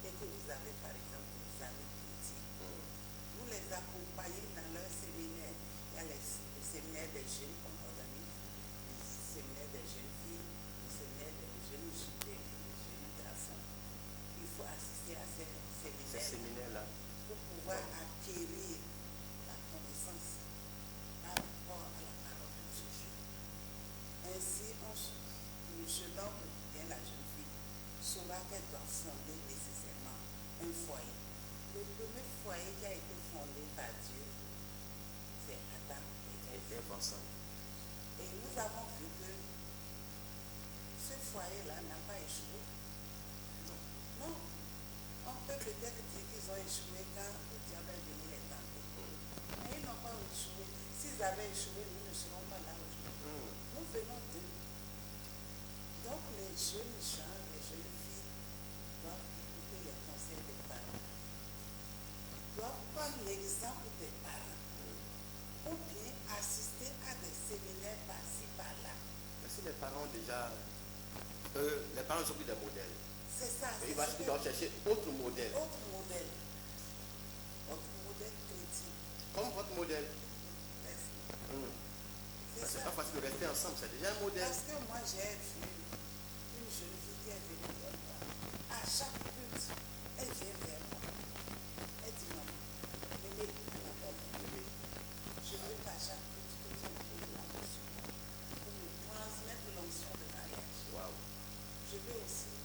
et que vous avez par exemple des amis chrétiens, vous les accompagnez dans leur séminaire. Il y a le séminaire des jeunes qu'on organise, le séminaire des jeunes filles, le séminaire des jeunes garçons. Il faut assister à ces Ces séminaires séminaires-là. pour pouvoir acquérir la connaissance par rapport à la parole de Dieu. jeune homme ou bien la jeune fille saura qu'elle doit fonder nécessairement un foyer. Le premier foyer qui a été fondé par Dieu, c'est Adam et Ève. Ève ensemble. Et nous avons vu que ce foyer-là n'a pas échoué. Non. On peut peut-être dire qu'ils ont échoué quand le diable est venu les tenter. Mais ils n'ont pas échoué. S'ils avaient échoué, nous ne serons pas là aujourd'hui. Nous venons d'eux. Donc les jeunes gens, les jeunes filles doivent écouter les conseils des parents. Doivent prendre l'exemple des parents. Ou bien assister à des séminaires par-ci, par-là. Mais si les parents déjà, les parents sont plus des modèles. C'est ça. Mais ils doivent chercher autre modèle. Autre modèle. Autre modèle chrétien. Comme votre modèle. C'est C'est ça. pas facile de rester ensemble, c'est déjà un modèle. Parce que moi j'ai vu une jeune fille qui est venue vers moi. À chaque culte, elle vient vers moi. Elle dit maman, Mémé, elle m'appelle Mémé. Je veux qu'à chaque culte que tu me poses la notion pour me transmettre l'onction de mariage. Waouh. Je veux aussi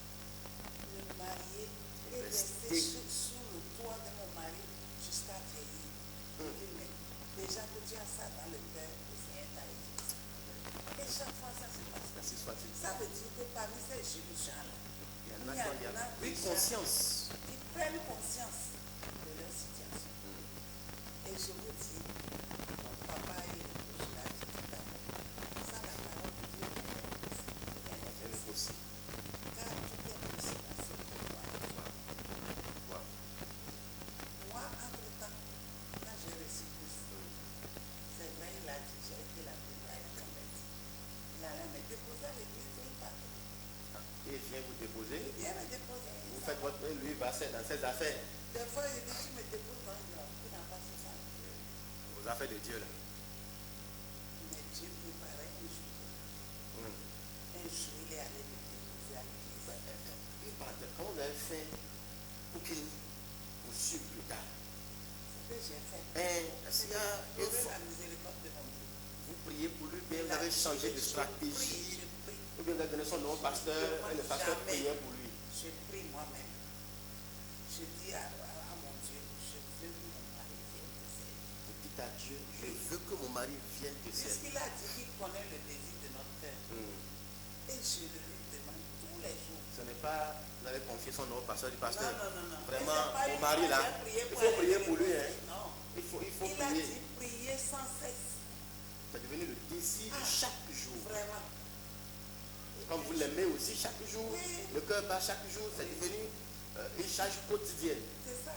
me marier et Rester. rester sous le toit de mon mari jusqu'à vieillir. Je dis, mais déjà que tu as ça dans le cœur, le Seigneur t'a aidé. Et chaque fois ça se passe. Ainsi soit-il. Ça veut dire que parmi ces jeunes gens-là, Il y en a qui ont pris déjà conscience. qui prennent conscience de leur situation. Et je vous dis, mon papa et je l'ai dit tout à l'heure, ça la parole de Dieu elle Elle est est possible. car tout est possible à ce pouvoir. Waouh. Moi, entre-temps, quand j'ai reçu Christ, c'est vrai, il a dit, j'ai été la première à être convertie. Il allait me déposer à l'église et il partait. Et il vient vous déposer. Il vient me déposer. Vous faites votre. Lui, il va dans ses affaires. Des fois, il dit, tu me déposes dans le tu n'as pas ce ça. Vos affaires de Dieu là. Mais Dieu préparait un jour. Un jour, il est allé me déposer à l'église. Une parenthèse, comment vous avez fait pour qu'il vous suive plus tard? Ce que j'ai fait. S'il y a une Trouver fois, la miséricorde de mon Dieu. vous priez pour lui, bien vous avez changé de stratégie, Je prie. ou bien vous avez donné son nom au pasteur, et le pasteur Jamais. priait pour lui. Je prie moi-même. Je dis à mon Dieu, je veux que mon mari vienne te servir. Vous dites à Dieu, je veux que mon mari vienne te servir. Puisqu'il a dit qu'il connaît le désir de notre cœur. Et je le lui demande tous les jours. Ce n'est pas, vous avez confié son nom au pasteur du pasteur. Non. Vraiment, Et c'est pas mon une mari fois, là, j'ai prié il pour faut aller prier le pour lui. déposer. Hein. Non. Il faut Il a prier. dit prier sans cesse. C'est devenu le désir de chaque jour. Vraiment. Comme vous l'aimez aussi chaque jour, Oui. le cœur bat chaque jour, c'est devenu une charge quotidienne. C'est ça.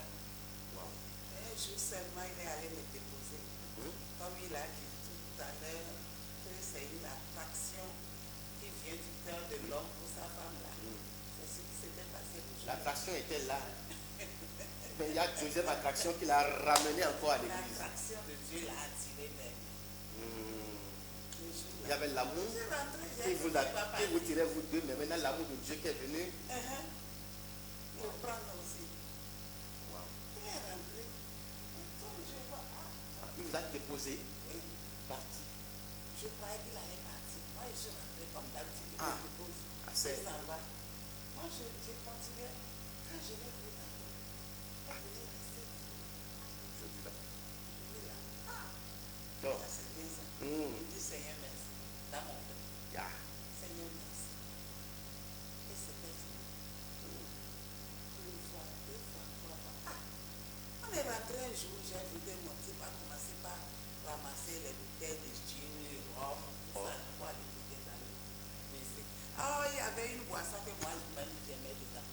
Wow. Un jour seulement, il est allé me déposer. Comme il a dit tout à l'heure, que c'est une attraction qui vient du cœur de l'homme pour sa femme là. C'est ce qui s'était passé le jour. L'attraction était là. Mais il y a une deuxième attraction qui l'a ramené encore à l'église. L'attraction de Dieu l'a attiré vers lui. Le jour Il y avait l'amour Je suis rentrée, qui j'ai vous, dit, papa, qui vous tirait vous deux, mais maintenant l'amour de Dieu qui est venu. le prendre aussi. Wow. Il est rentré. Et comme je vois, Il vous a déposé, oui, parti. je croyais qu'il allait partir. Moi, je suis rentrée comme d'habitude. Ah. Je dépose. C'est- Il s'en va. Moi, j'ai continué. Quand je l'ai vu là, elle venait rester. Je dis là. Je dis là, Donc, ça c'est bien ça. mm, Je dis Seigneur, merci. Dans mon cœur. yeah. Seigneur, merci. Et c'était fini. Une fois, deux fois, trois fois. On est rentré un jour, j'ai invité mon type à commencer par ramasser les bouteilles de gin, rhum, tout ça, pour aller goûter dans le WC. Ah, il y avait une boisson que moi, même j'aimais dedans.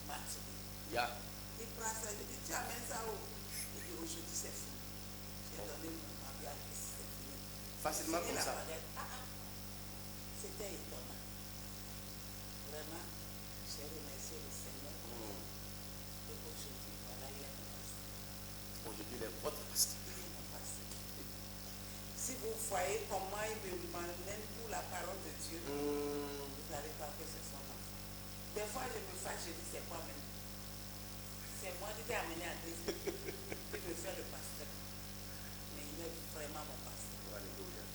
Martini. Yeah. Il prend ça, je dis, tu amènes ça où? Il dit, aujourd'hui c'est fini. J'ai donné mon mari à lui, c'est fini. Facilement Fini comme la ça. baguette. C'était étonnant. Vraiment, j'ai remercié le Seigneur. Et aujourd'hui, voilà, il est mon pasteur. Aujourd'hui, il est votre pasteur. Il est mon pasteur. Si vous voyez comment il me m'emmène pour la parole de Dieu, vous n'allez pas que ce soit mon enfant. Des fois, je me fâche, je dis, c'est quoi même? C'est moi qui t'ai amené à Christ. Je veux faire le pasteur. Mais il est vraiment mon pasteur. Alléluia.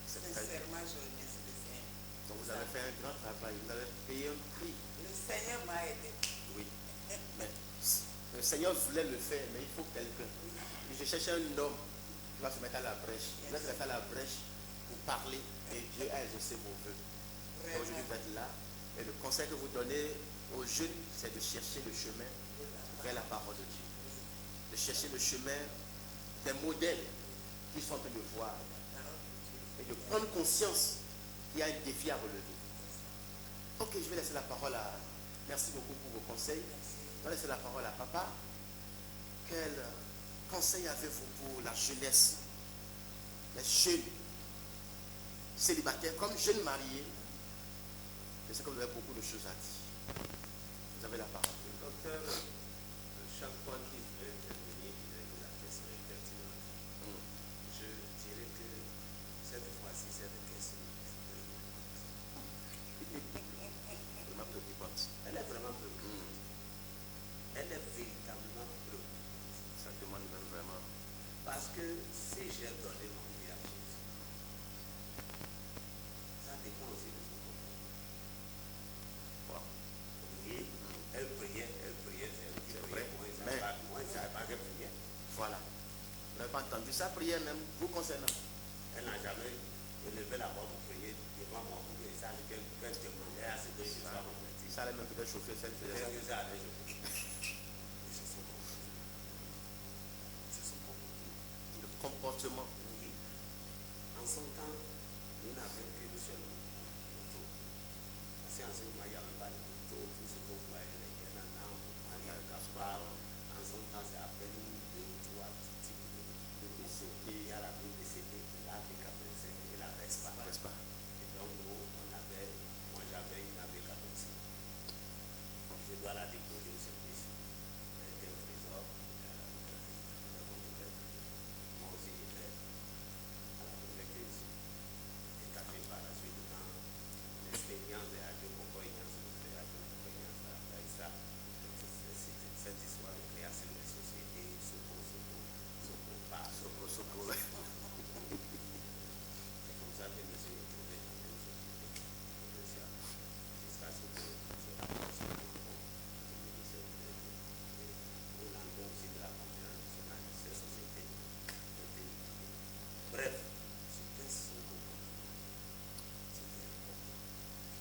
C'est très bien. Sincèrement, je remercie le Seigneur. Donc Vous avez fait un grand travail, vous avez payé un prix. Le Seigneur m'a aidé. Oui. Mais le Seigneur voulait le faire, mais il faut quelqu'un. Je cherchais un homme qui va se mettre à la brèche. Qui va se mettre à la brèche pour parler. Et Dieu a exaucé vos voeux. Et aujourd'hui, vous êtes là. Et le conseil que vous donnez aux jeunes, c'est de chercher le chemin vers la parole de Dieu. De chercher le chemin des modèles qui sont en train de voir. Et de prendre conscience qu'il y a un défi à relever. Ok, je vais laisser la parole à... Merci beaucoup pour vos conseils. Je vais laisser la parole à papa. Quel conseil avez-vous pour la jeunesse, les jeunes célibataires, comme jeunes mariés? Je sais que vous avez beaucoup de choses à dire. Vous avez la parole. Docteur, chaque fois qu'il veut intervenir, il dit que la question est pertinente. Je dirais que cette fois-ci, cette question C'est ma préoccupante. elle est vraiment préoccupante. Elle est véritablement préoccupante. Ça demande même vraiment. Parce que si j'ai donné mon vie à Jésus, ça dépend aussi de son comportement. Oui, elle priait, c'est elle qui priait. Moi, je ne savais pas qu'elle priait. Voilà. Vous n'avez pas entendu sa prière même, vous concernant. Elle n'a jamais élevé la voix pour prier devant moi pour que ça qu'elle demandait à ce que je sois converti. Ça allait même peut-être chauffer celle qui faisait ça. C'est ça, c'est son comportement. C'est son comportement. Le comportement. Oui. En son temps, nous n'avions qu'une seule moto. Parce qu'en ce moment, il n'y avait pas de moto. Tout ce qu'on voyait, les Guénanans, Maria Gaspard. En son temps, c'est à peine 2 ou 3 types de motos. Il y a la BCT qui l'a, la 45 et la Vespa. Et donc, nous, moi j'avais une AB45. Je dois la déposer au service d'un trésor. Moi aussi, j'étais à la convaincre ici. Et caché par la suite dans l'expérience de Radio Concoyance, cette histoire de création des sociétés, Sopo. c'est comme ça que je me suis retrouvé dans une société commerciale jusqu'à ce que je rapproche au lendemain aussi de la conférence nationale de ces sociétés. Bref, c'était son comportement.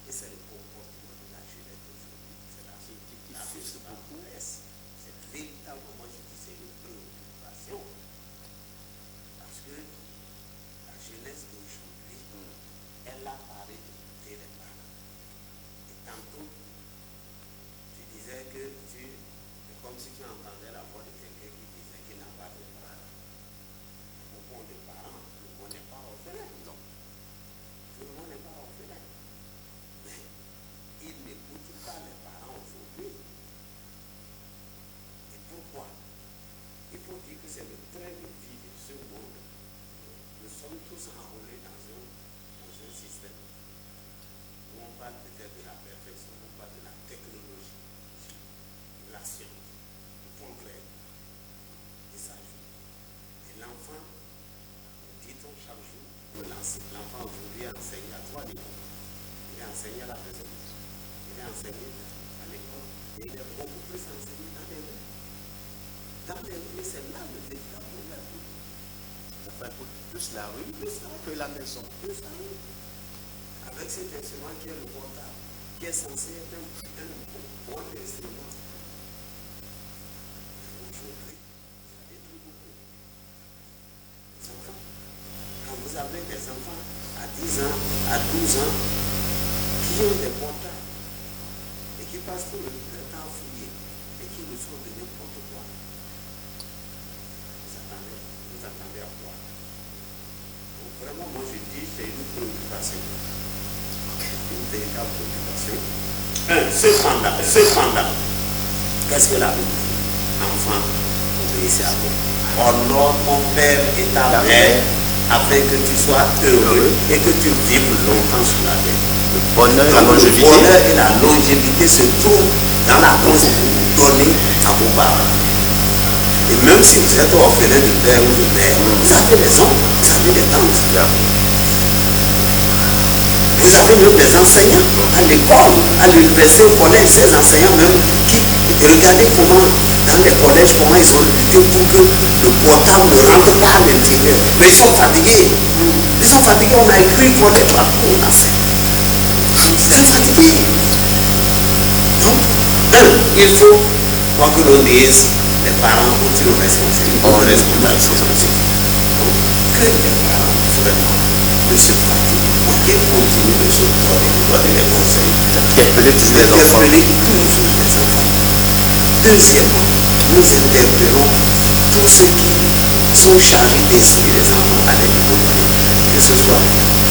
Et c'est le comportement de la jeunesse d'aujourd'hui. C'est là qui frustre beaucoup. C'est véritablement, moi je dis, c'est une préoccupation. Parce que la jeunesse d'aujourd'hui, elle a parlé d'écouter les parents. Et tantôt, tu disais que c'est comme si tu entendais la voix de quelqu'un qui disait qu'il n'a pas de parents. Beaucoup de parents, le monde n'est pas orphelin. Non. Tout le monde n'est pas orphelin. Mais ils n'écoutent pas les parents aujourd'hui. Et pourquoi? Il faut dire que c'est le train de vie de ce monde. Nous sommes tous enrôlés dans un système où on parle peut-être de la perfection, on parle de la technologie, de la science, du progrès, et ça joue. Et l'enfant, dit-on chaque jour, l'enfant aujourd'hui est enseigné à 3 niveaux. Il est enseigné à la maison, il est enseigné à l'école, et il est beaucoup plus enseigné dans les rues. Dans les rues, c'est là le véritable problème. Ça fait plus la rue que la maison. Plus la rue. Avec cet instrument qui est le portable, qui est censé être un bon instrument. Aujourd'hui, ça détruit beaucoup. Les enfants, quand vous avez des enfants à 10 ans, à 12 ans, qui ont des portables et qui passent tout le temps à fouiller et qui reçoivent de n'importe quoi, vous attendez à quoi? Donc vraiment, moi je dis, c'est une préoccupation. Une véritable préoccupation. Cependant, qu'est-ce que la Bible dit? Enfant, obéissez à vous. Honore ton père et ta mère afin que tu sois heureux et que tu vives longtemps sur la terre. Le bonheur et la longévité se trouvent dans la grâce que vous donnez à vos parents. Et même si vous êtes orphelin de père ou de mère, vous avez des oncles, vous avez des tantes. Vous avez même des enseignants à l'école, à l'université, au collège, ces enseignants même qui, regardez comment, dans les collèges, comment ils ont lutté pour que le portable ne rentre pas à l'intérieur. Mais ils sont fatigués. Ils sont fatigués, on a écrit pour les papiers, on a fait. Très fatigués. Donc, il faut, quoi que l'on dise, les parents ont une responsabilité. Donc, que les parents, vraiment, ne se fatiguent pas et continuent de se donner les conseils. Interpeller toujours les enfants. Interpeller toujours les enfants. Deuxièmement, nous interpellons tous ceux qui sont chargés d'instruire les enfants à des niveaux de que ce soit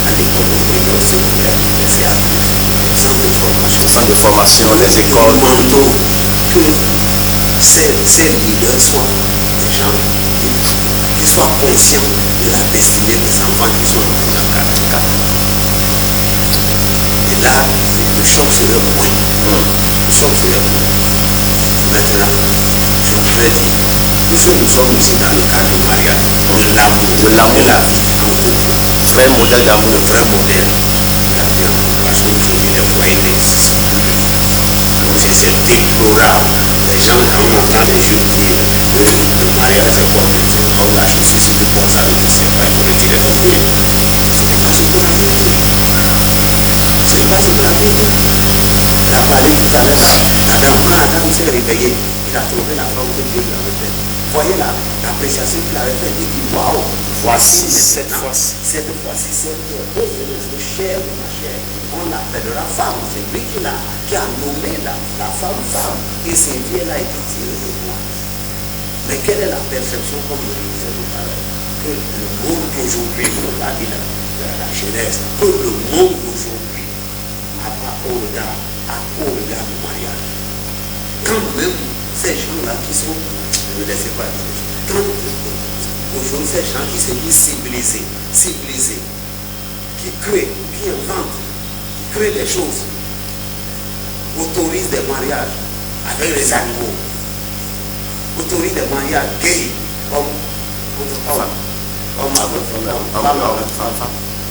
à l'école ouvrière, secondaire, universitaire, les centres de formation. Centres de formation, les écoles. Nous demandons que ces leaders soient des gens qui soient conscients de la destinée des enfants qui sont dans le cadre. Et là, le choc serait moins. Le choc serait moins. Maintenant, je voudrais dire, puisque nous sommes ici dans le cadre du mariage, de l'amour, de la vie en couple, Vrai modèle d'amour. le vrai modèle, la vie en couple, parce qu'aujourd'hui, les foyers n'existent plus. Donc c'est déplorable. Les gens, quand on entend les jeunes dire le mariage est quoi? On lâche ceci, le comme ça, le tout, c'est pas, il faut retirer le pied. Ce n'est pas ce qu'on a dit. Ce n'est pas ce qu'on a dit. Il a parlé tout à l'heure. Adam, quand Adam s'est réveillé, il a trouvé la femme que Dieu lui avait faite. Voyez l'appréciation qu'il avait faite. Il dit waouh, voici cette fois-ci, cette chair de ma chair, on l'appellera femme. C'est lui qui a nommé la femme. Et ces vieux-là été tirés de moi. Mais quelle est la perception, comme je le disais tout à l'heure, que le monde d'aujourd'hui, on l'a dit de la jeunesse, que le monde d'aujourd'hui n'a pas au regard du mariage. Quand même ces gens-là qui sont, ne me laissez pas dire, quand aujourd'hui ces gens qui se disent civilisés, qui créent, qui inventent, qui créent des choses, autorisent des mariages avec les animaux, autorisent des mariages gays, comme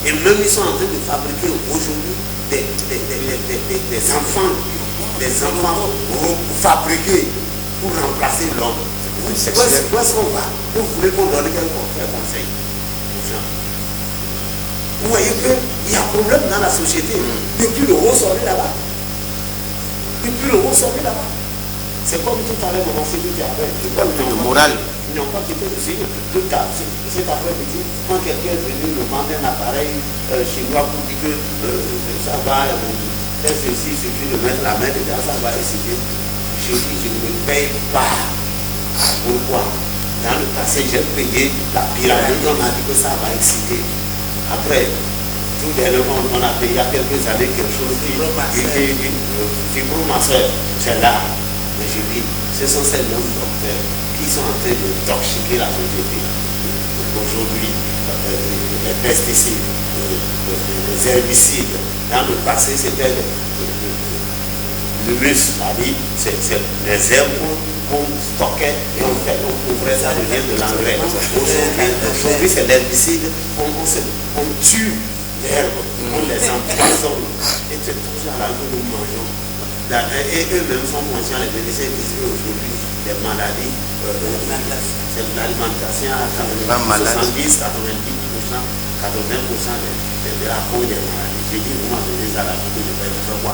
et même ils sont en train de fabriquer aujourd'hui des enfants fabriqués pour remplacer l'homme. Où est-ce qu'on va? Vous voulez qu'on donne quel conseil aux gens? Vous voyez qu'il y a un problème dans la société. Depuis le haut sommet là-bas. C'est comme tout à l'heure, mon enseignement qui avait. Le moral. Ils n'ont pas quitté le signe. Cet après-midi, quand quelqu'un est venu me demander un appareil chinois pour dire que ça va faire ceci, il suffit de mettre la main dedans, ça va réciter. Je dis, je ne paye pas. Pourquoi? Dans le passé, j'ai payé la pyramide, on a dit que ça va exciter. Après, tout dernièrement, on a payé il y a quelques années quelque chose qui fibromasseur, c'est là. Mais je dis, ce sont ces mêmes docteurs qui sont en train d'intoxiquer la société. Aujourd'hui, les pesticides, les herbicides, dans le passé, c'était le muscle, c'est les herbes qu'on stockait et on couvrait ça de l'engrais. Aujourd'hui, c'est l'herbicide, on tue l'herbe, on les empoisonne. Et c'est tout ça là que nous mangeons. Et eux-mêmes sont conscients, les médecins disent qu'aujourd'hui, les maladies, c'est l'alimentation à 70, 90%, 80% de la cause des maladies. J'ai dit, vous m'avez dit à la vie que je vais faire quoi?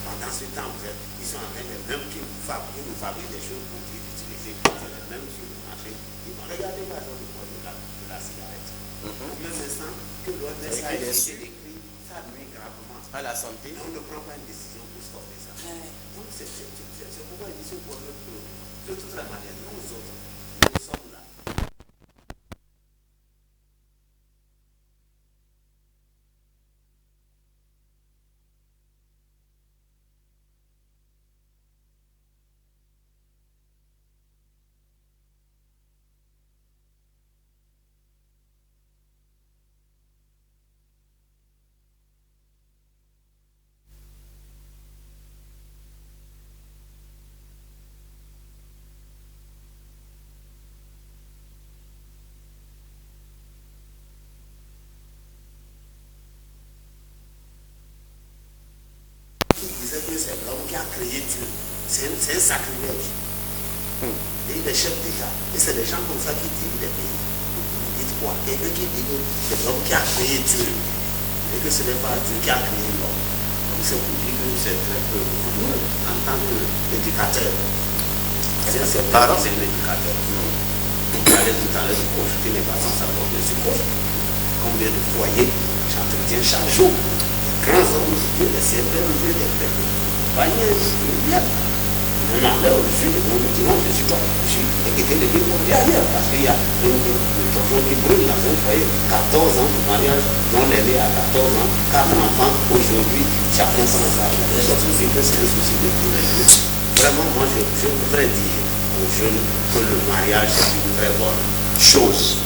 Pendant ce temps, ils sont en train de même qui nous fabriquent des choses pour utiliser. C'est les mêmes sur le marché. Regardez par exemple le produit de la cigarette. Au même instant que l'OMS a écrit, ça nuit gravement À la santé. mais on ne prend pas une décision pour stopper ça. Donc c'est pourquoi il dit ce problème de toute la manière, nous autres, nous sommes là. que c'est l'homme qui a créé Dieu. C'est un sacrilège. Et les chefs d'État, et c'est des gens comme ça qui dirigent des pays. Vous dites quoi? Et eux qui disent que c'est l'homme qui a créé Dieu. Et que ce n'est pas Dieu qui a créé l'homme. Donc c'est pour dire que c'est très peu. Nous, en tant qu'éducateur, c'est pas un éducateur. Vous parlez tout à l'heure du coach, qui n'est pas sans savoir que c'est coach. Combien de foyers j'entretiens chaque jour? Les grands hommes, les serveurs, les compagnons, ils viennent. On enlève le fil, on me dit non, je suis quoi? Je suis quelqu'un de bien monté ailleurs, parce qu'il y a un tonton qui brûle dans un foyer, 14 ans de mariage, non l'aîné à 14 ans, 4 enfants, aujourd'hui, chacun prend sa vie. Je trouve que c'est un souci de tous les jours. Vraiment, moi, je voudrais dire aux jeunes que le mariage est une très bonne chose.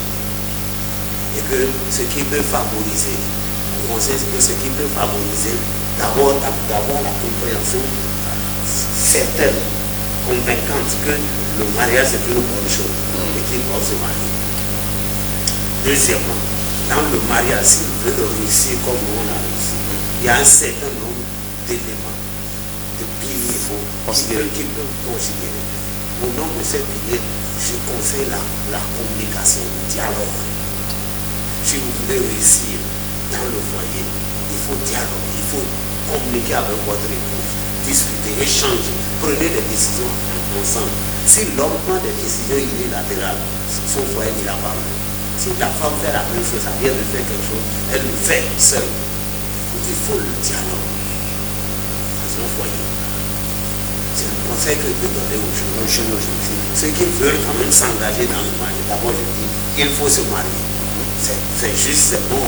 Et que ce qui peut favoriser, on conseille que ce qui peut favoriser, d'abord la compréhension certaine, convaincante que le mariage c'est une bonne chose et qu'il doit se marier. Deuxièmement, dans le mariage, s'il veut réussir comme nous on a réussi, il y a un certain nombre d'éléments, de piliers qu'il peut considérer. Au nom de ces piliers, je conseille la communication, le dialogue. Si vous voulez réussir dans le foyer, il faut dialoguer, il faut communiquer avec votre épouse, discuter, échanger, prenez des décisions ensemble. Si l'homme prend des décisions unilatérales, son foyer n'ira pas mal. Si la femme fait la même chose, elle vient de faire quelque chose, elle le fait seule. Donc il faut le dialogue dans un foyer. C'est le conseil que je peux donner aux jeunes aujourd'hui. Ceux qui veulent quand même s'engager dans le mariage, d'abord je dis, il faut se marier. C'est juste, c'est bon.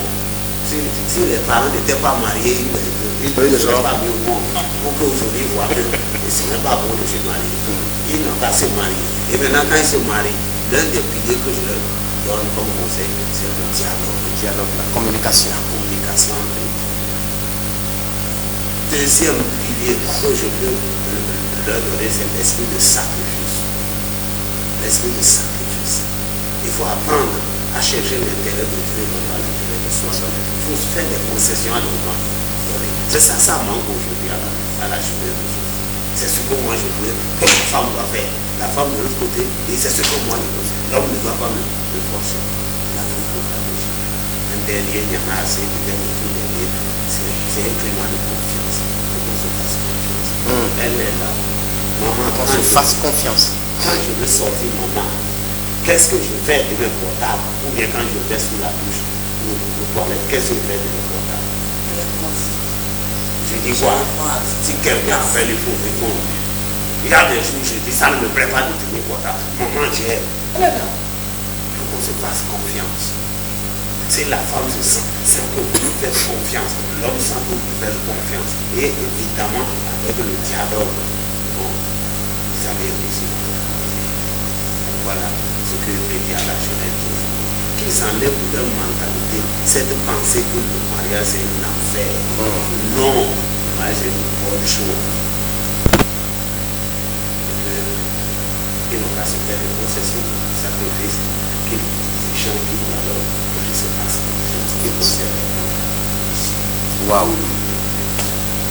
Si les parents n'étaient pas mariés, ils ne seraient pas mis au monde. Pour qu'aujourd'hui, ils voient que ce n'est pas bon de se marier. Ils n'ont pas se marier. Et maintenant, quand ils se marient, l'un des piliers que je leur donne comme conseil, c'est le dialogue. La communication. La communication entre eux. Deuxième pilier que je peux leur donner, c'est l'esprit de sacrifice. L'esprit de sacrifice. Il faut apprendre à chercher l'intérêt de Dieu, non pas l'intérêt de soi. Il faut faire des concessions à l'autre. C'est ça manque aujourd'hui à la journée d'aujourd'hui. C'est ce que moi je voulais que la femme doit faire. La femme de l'autre côté, et c'est ce que moi je dois faire. L'homme ne doit pas me forcer. La femme doit pas me dire. Un dernier, il y en a assez, peut-être le tout dernier, c'est un climat de confiance. Il faut qu'on se fasse confiance. Elle est là. Maman, qu'on se fasse confiance. Quand je veux sortir, maman, qu'est-ce que je fais de mes portables? Ou bien quand je vais sous la douche ou aux toilettes, qu'est-ce que je fais de mes portables? Je dis quoi? Si quelqu'un appelle, il faut répondre. Il y a des jours, je dis, ça ne me plaît pas de tenir portable. Maman, j'ai. Elle est là. Il faut qu'on se fasse confiance. Si la femme se sent, c'est que vous lui faites confiance. L'homme sent que vous lui faites confiance. Et évidemment, avec le dialogue, bon, vous avez réussi votre mariage. Voilà ce que il y a à la jeunesse aujourd'hui. Qu'ils enlèvent de leur mentalité cette pensée que le mariage c'est un enfer. Non, le mariage c'est une bonne chose. Et qu'ils n'ont qu'à se faire des concessions, des sacrifices, qu'ils échangent, qu'ils dialoguent, et qu'ils se fassent confiance, qu'ils conservent. Waouh!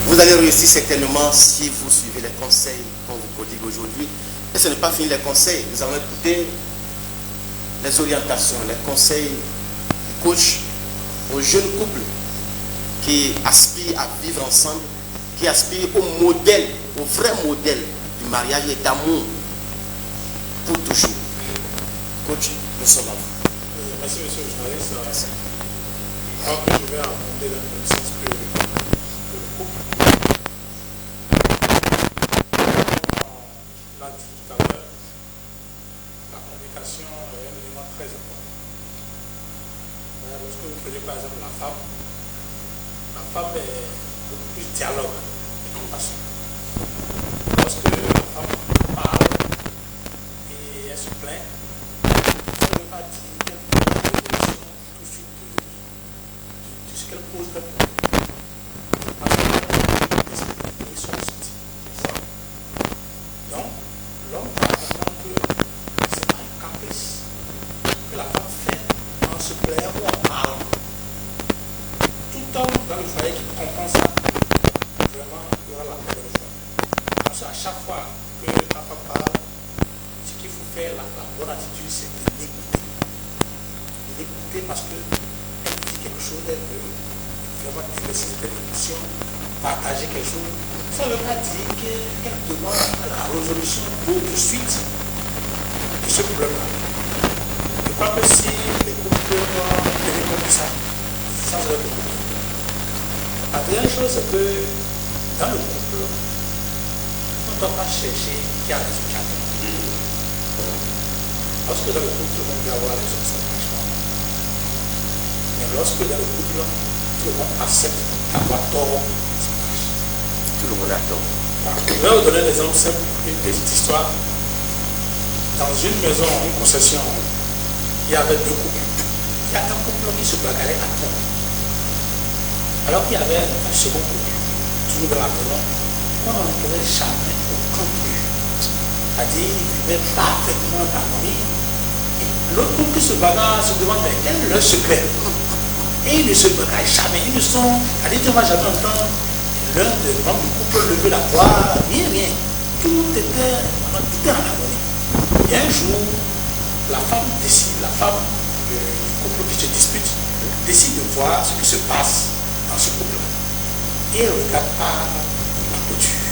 Vous allez réussir certainement si vous suivez les conseils qu'on vous prodigue aujourd'hui. Et ce n'est pas fini les conseils. Nous allons écouter les orientations, les conseils du coach aux jeunes couples qui aspirent à vivre ensemble, qui aspirent au modèle, au vrai modèle du mariage et d'amour pour toujours. Coach, nous sommes à vous. Merci, monsieur le journaliste. Alors que je vais abonder dans le sens que le couple, on l'a dit tout à l'heure, la communication est un élément très important. Lorsque vous prenez par exemple la femme est beaucoup plus dialogue et compassion. Lorsque la femme parle et elle se plaint, elle ne veut pas dire qu'elle peut avoir une solution tout de suite de ce qu'elle pose comme problème. Parce qu'elle est sollicitée. Donc, l'homme doit comprendre que ce n'est pas un caprice que la femme fait en se plaignant ou en parlant. Tout homme dans le foyer qui comprend ça vraiment, il y aura la paix de foi. Parce qu'à chaque fois que papa parle, ce qu'il faut faire, la bonne attitude, c'est de l'écouter. De l'écouter parce qu'elle dit quelque chose, elle veut vraiment déverser cette émotion, partager quelque chose. Ça ne veut pas dire qu'elle demande la résolution tout de suite de ce problème-là. Je crois que si les couples tenaient comme ça serait beaucoup. La deuxième chose, c'est que dans le couple, on ne doit pas chercher qui a raison, qui a tort. Parce que dans le couple, on peut avoir raison, ça ne marche pas. Mais lorsque dans le couple, tout le monde accepte d'avoir tort, ça marche. Tout le monde a tort. Je vais vous donner l'exemple simple, une petite histoire. Dans une maison, une concession, il y avait deux couples. Il y a un couple qui se bagarrait à tort. Alors qu'il y avait un second couple, toujours dans la maison, on n'en trouvait jamais aucun but. C'est-à-dire, ils vivaient parfaitement harmonie. Et l'autre couple qui se bagarre se demande, mais quel est leur secret? Et ils ne se bagarrent jamais. Ils ne sont, c'est-à-dire, tu ne vas jamais entendre l'un des membres du couple lever la voix, rien. Tout était en harmonie. Et un jour, la femme décide, la femme du couple qui se dispute, décide de voir ce qui se passe dans ce couple-là. Et elle regarde par la clôture.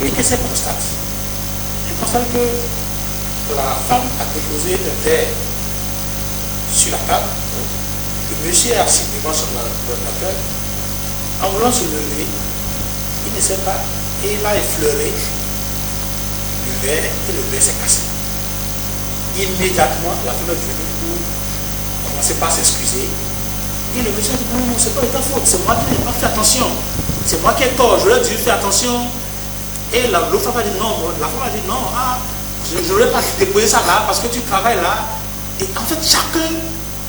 Et qu'est-ce qu'elle constate? Elle constate que la femme a déposé un verre sur la table. Le monsieur est assis devant son ordinateur. En voulant se lever, il ne sait pas. Et il a effleuré le verre et le verre s'est cassé. Immédiatement, la femme est venue pour commencer par s'excuser. Et le monsieur a dit, non, c'est pas de ta faute, c'est moi qui n'ai pas fait attention. C'est moi qui ai tort, je leur ai dû faire attention. Et l'autre femme a dit non, la femme a dit non, je ne voulais pas déposer ça là parce que tu travailles là. Et en fait, chacun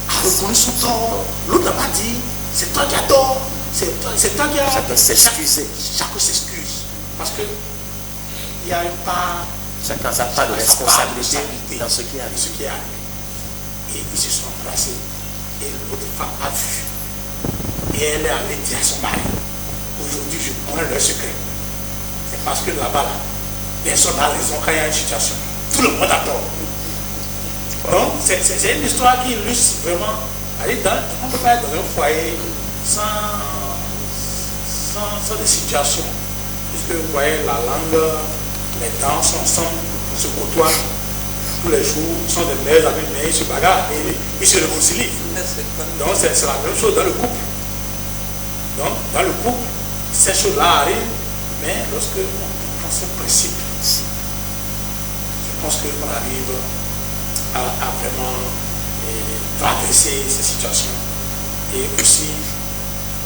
a reconnu son tort. L'autre n'a pas dit, c'est toi qui as tort, c'est toi qui as... Chacun s'excuse. Chacun s'excuse. Parce que il y a une part... Chacun a sa part de responsabilité dans ce qui arrive. Et ils se sont embrassés. Et l'autre femme a vu. Et elle est allée dire à son mari, aujourd'hui je connais leur secret. C'est parce que là-bas, personne n'a raison quand il y a une situation. Tout le monde a tort. Donc, c'est une histoire qui illustre vraiment. On ne peut pas être dans un foyer sans des situations. Puisque vous voyez, la langue, les dents sont ensemble, se côtoient. Tous les jours, ils sont des meilleurs amis, mais ils se bagarrent et ils se réconcilient. Donc c'est la même chose dans le couple. Donc dans le couple, ces choses-là arrivent, mais lorsque on prend ce principe, je pense qu'on arrive à vraiment traverser ces situations. Et aussi,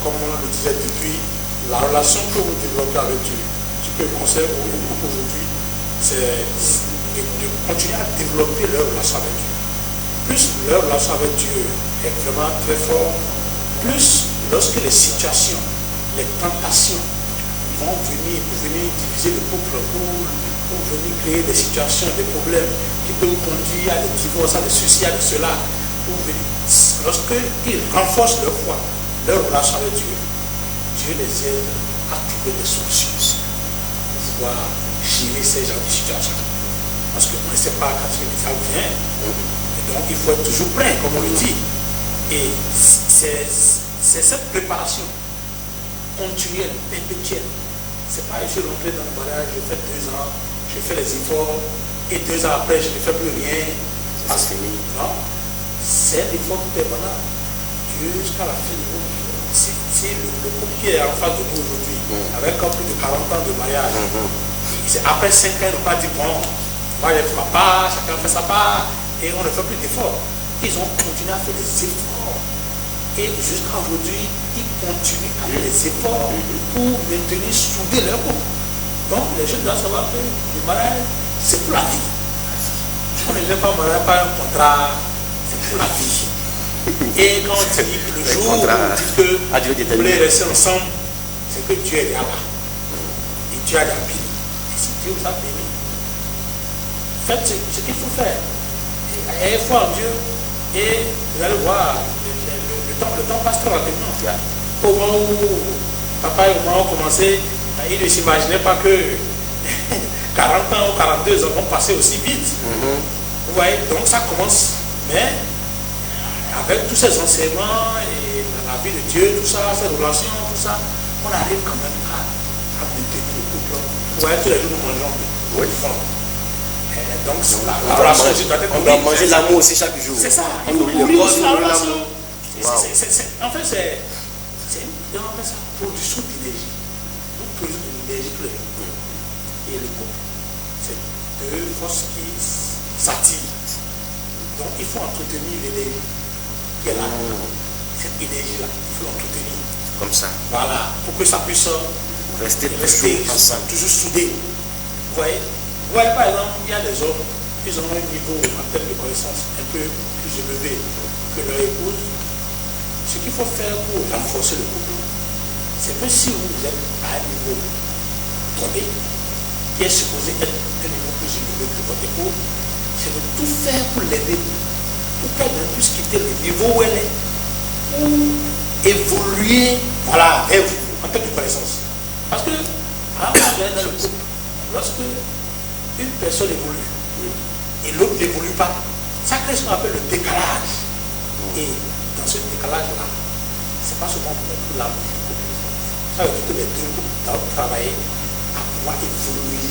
comme on le disait depuis, la relation que vous développez avec Dieu, ce que je conseille au couple aujourd'hui, c'est de continuer à développer leur relation avec Dieu. Plus leur relation avec Dieu est vraiment très forte, plus lorsque les situations, les tentations vont venir pour venir diviser le couple, pour venir créer des situations, des problèmes qui peuvent conduire à des divorces, à des soucis, à de cela, lorsqu'ils renforcent leur foi, leur relation avec Dieu, Dieu les aide à trouver des solutions pour pouvoir gérer ces genres de situations. Parce qu'on ne sait pas quand ça vient. Et donc il faut être toujours prêt, comme on le dit. Et c'est cette préparation continuelle, perpétuelle. C'est pas je suis rentré dans le mariage, je fais 2 ans, je fais les efforts, et 2 ans après je ne fais plus rien. C'est fini. Non. C'est l'effort permanent. Dieu jusqu'à la fin du monde. Si le couple qui est en face de nous aujourd'hui, avec plus de 40 ans de mariage, après 5 ans, ils n'ont pas dit bon. Moi, je fais ma part, chacun fait sa part, et on ne fait plus d'efforts. Ils ont continué à faire des efforts. Et jusqu'à aujourd'hui, ils continuent à faire des efforts pour maintenir, souder leur couple. Donc, les jeunes doivent savoir que le mariage, c'est pour la vie. On ne vient pas au mariage par un contrat, c'est pour la vie. Et quand on dit que le jour où on dit que vous voulez rester ensemble, c'est que Dieu est là. Et Dieu a béni. Et si Dieu vous a béni, faites ce qu'il faut faire. Ayez foi en Dieu et vous allez voir, le temps passe trop rapidement. Au moment où papa et maman ont commencé, ils ne s'imaginaient pas que 40 ans ou 42 ans vont passer aussi vite. Vous voyez, donc ça commence, mais avec tous ces enseignements et la vie de Dieu, tout ça, ces relations, tout ça, on arrive quand même à maintenir le couple. Vous voyez, tous les jours nous mangeons du vent. Donc la relation aussi doit être. On doit manger l'amour aussi chaque jour. C'est ça, On il faut nourrit le nourrir corps, aussi on la nourrit relation. l'amour. En fait, c'est ça production d'énergie. Nous produisons de l'énergie tous les jours. Et le couple, c'est deux forces qui s'attirent. Donc il faut entretenir l'énergie qui est là. Cette énergie-là, il faut l'entretenir. Comme ça. Voilà, pour que ça puisse Rester toujours ensemble. toujours soudé. Vous voyez, par exemple, il y a des hommes, ils ont un niveau en termes de connaissance un peu plus élevé que leur épouse. Ce qu'il faut faire pour renforcer le couple, c'est que si vous êtes à un niveau donné, qui est supposé être un niveau plus élevé que votre épouse, c'est de tout faire pour l'aider, pour qu'elle ne puisse quitter le niveau où elle est, pour évoluer, voilà, vers vous, en termes de connaissance. Parce que, à un moment donné dans le couple, lorsque une personne évolue et l'autre n'évolue pas, ça crée ce qu'on appelle le décalage. Et dans ce décalage-là, c'est pas seulement pour l'amour du couple. Ça veut dire que les deux couples doivent travailler à pouvoir évoluer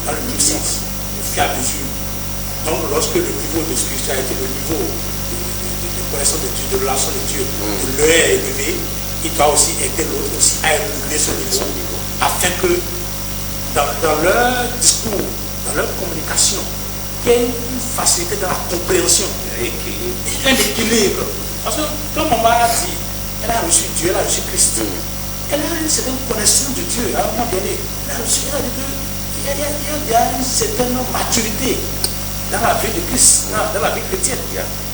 dans le même sens, au fur et à mesure. Donc, lorsque le niveau de spiritualité, le niveau de connaissance de Dieu, de relation de Dieu, de l'un est élevé, il doit aussi aider l'autre aussi à évoluer son niveau, afin que dans leur discours, dans leur communication, qu'il y ait une facilité dans la compréhension, un équilibre. Parce que comme maman a dit, elle a reçu Dieu, elle a reçu Christ. Elle a une certaine connaissance de Dieu à un moment donné. Elle a reçu, il y a une certaine maturité dans la vie de Christ, dans la vie chrétienne.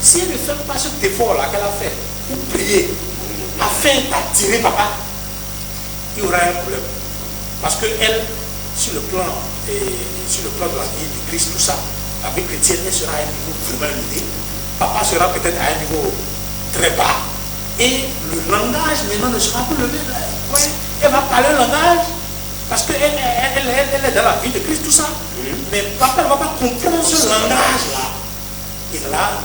Si elle ne fait pas cet effort-là qu'elle a fait pour prier, afin d'attirer papa, il y aura un problème. Parce qu'elle, sur le plan de la vie de Christ, tout ça, la vie chrétienne, elle sera à un niveau vraiment élevé. Papa sera peut-être à un niveau très bas. Et le langage maintenant ne sera plus levé. Ouais, elle va parler le langage parce qu'elle est dans la vie de Christ, tout ça. Mais papa ne va pas comprendre ce langage-là. Et là,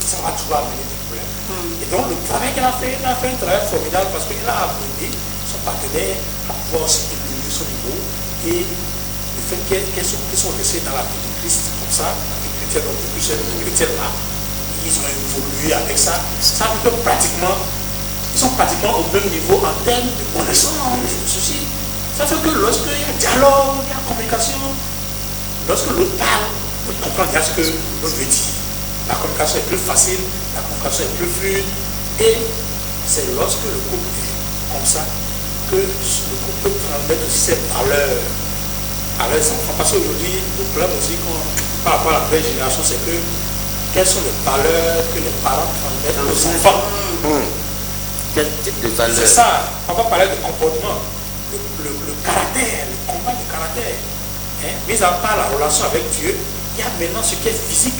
ça va toujours amener des problèmes. Et donc, le travail qu'elle a fait, elle a fait un travail formidable parce qu'elle a amené son partenaire à pouvoir aussi élever son niveau. Et le fait qu'elles sont restées dans la vie de Christ, comme ça, la vie chrétienne, donc depuis cette chrétienne-là, ils ont évolué avec ça. Ça veut dire que pratiquement, ils sont pratiquement au même niveau en termes de connaissance, de ceci. Ça fait que lorsqu'il y a dialogue, il y a communication, lorsque l'autre parle, l'autre comprend bien ce que l'autre veut dire. La communication est plus facile, la communication est plus fluide. Et c'est lorsque le couple est comme ça que le couple peut transmettre aussi ses valeurs à leurs enfants. Parce qu'aujourd'hui, le problème aussi par rapport à la nouvelle génération, c'est que quelles sont les valeurs que les parents transmettent aux enfants? Quel type de valeurs? C'est ça. Papa parlait de comportement, le caractère, le combat de caractère. Mis à part la relation avec Dieu, il y a maintenant ce qui est physique.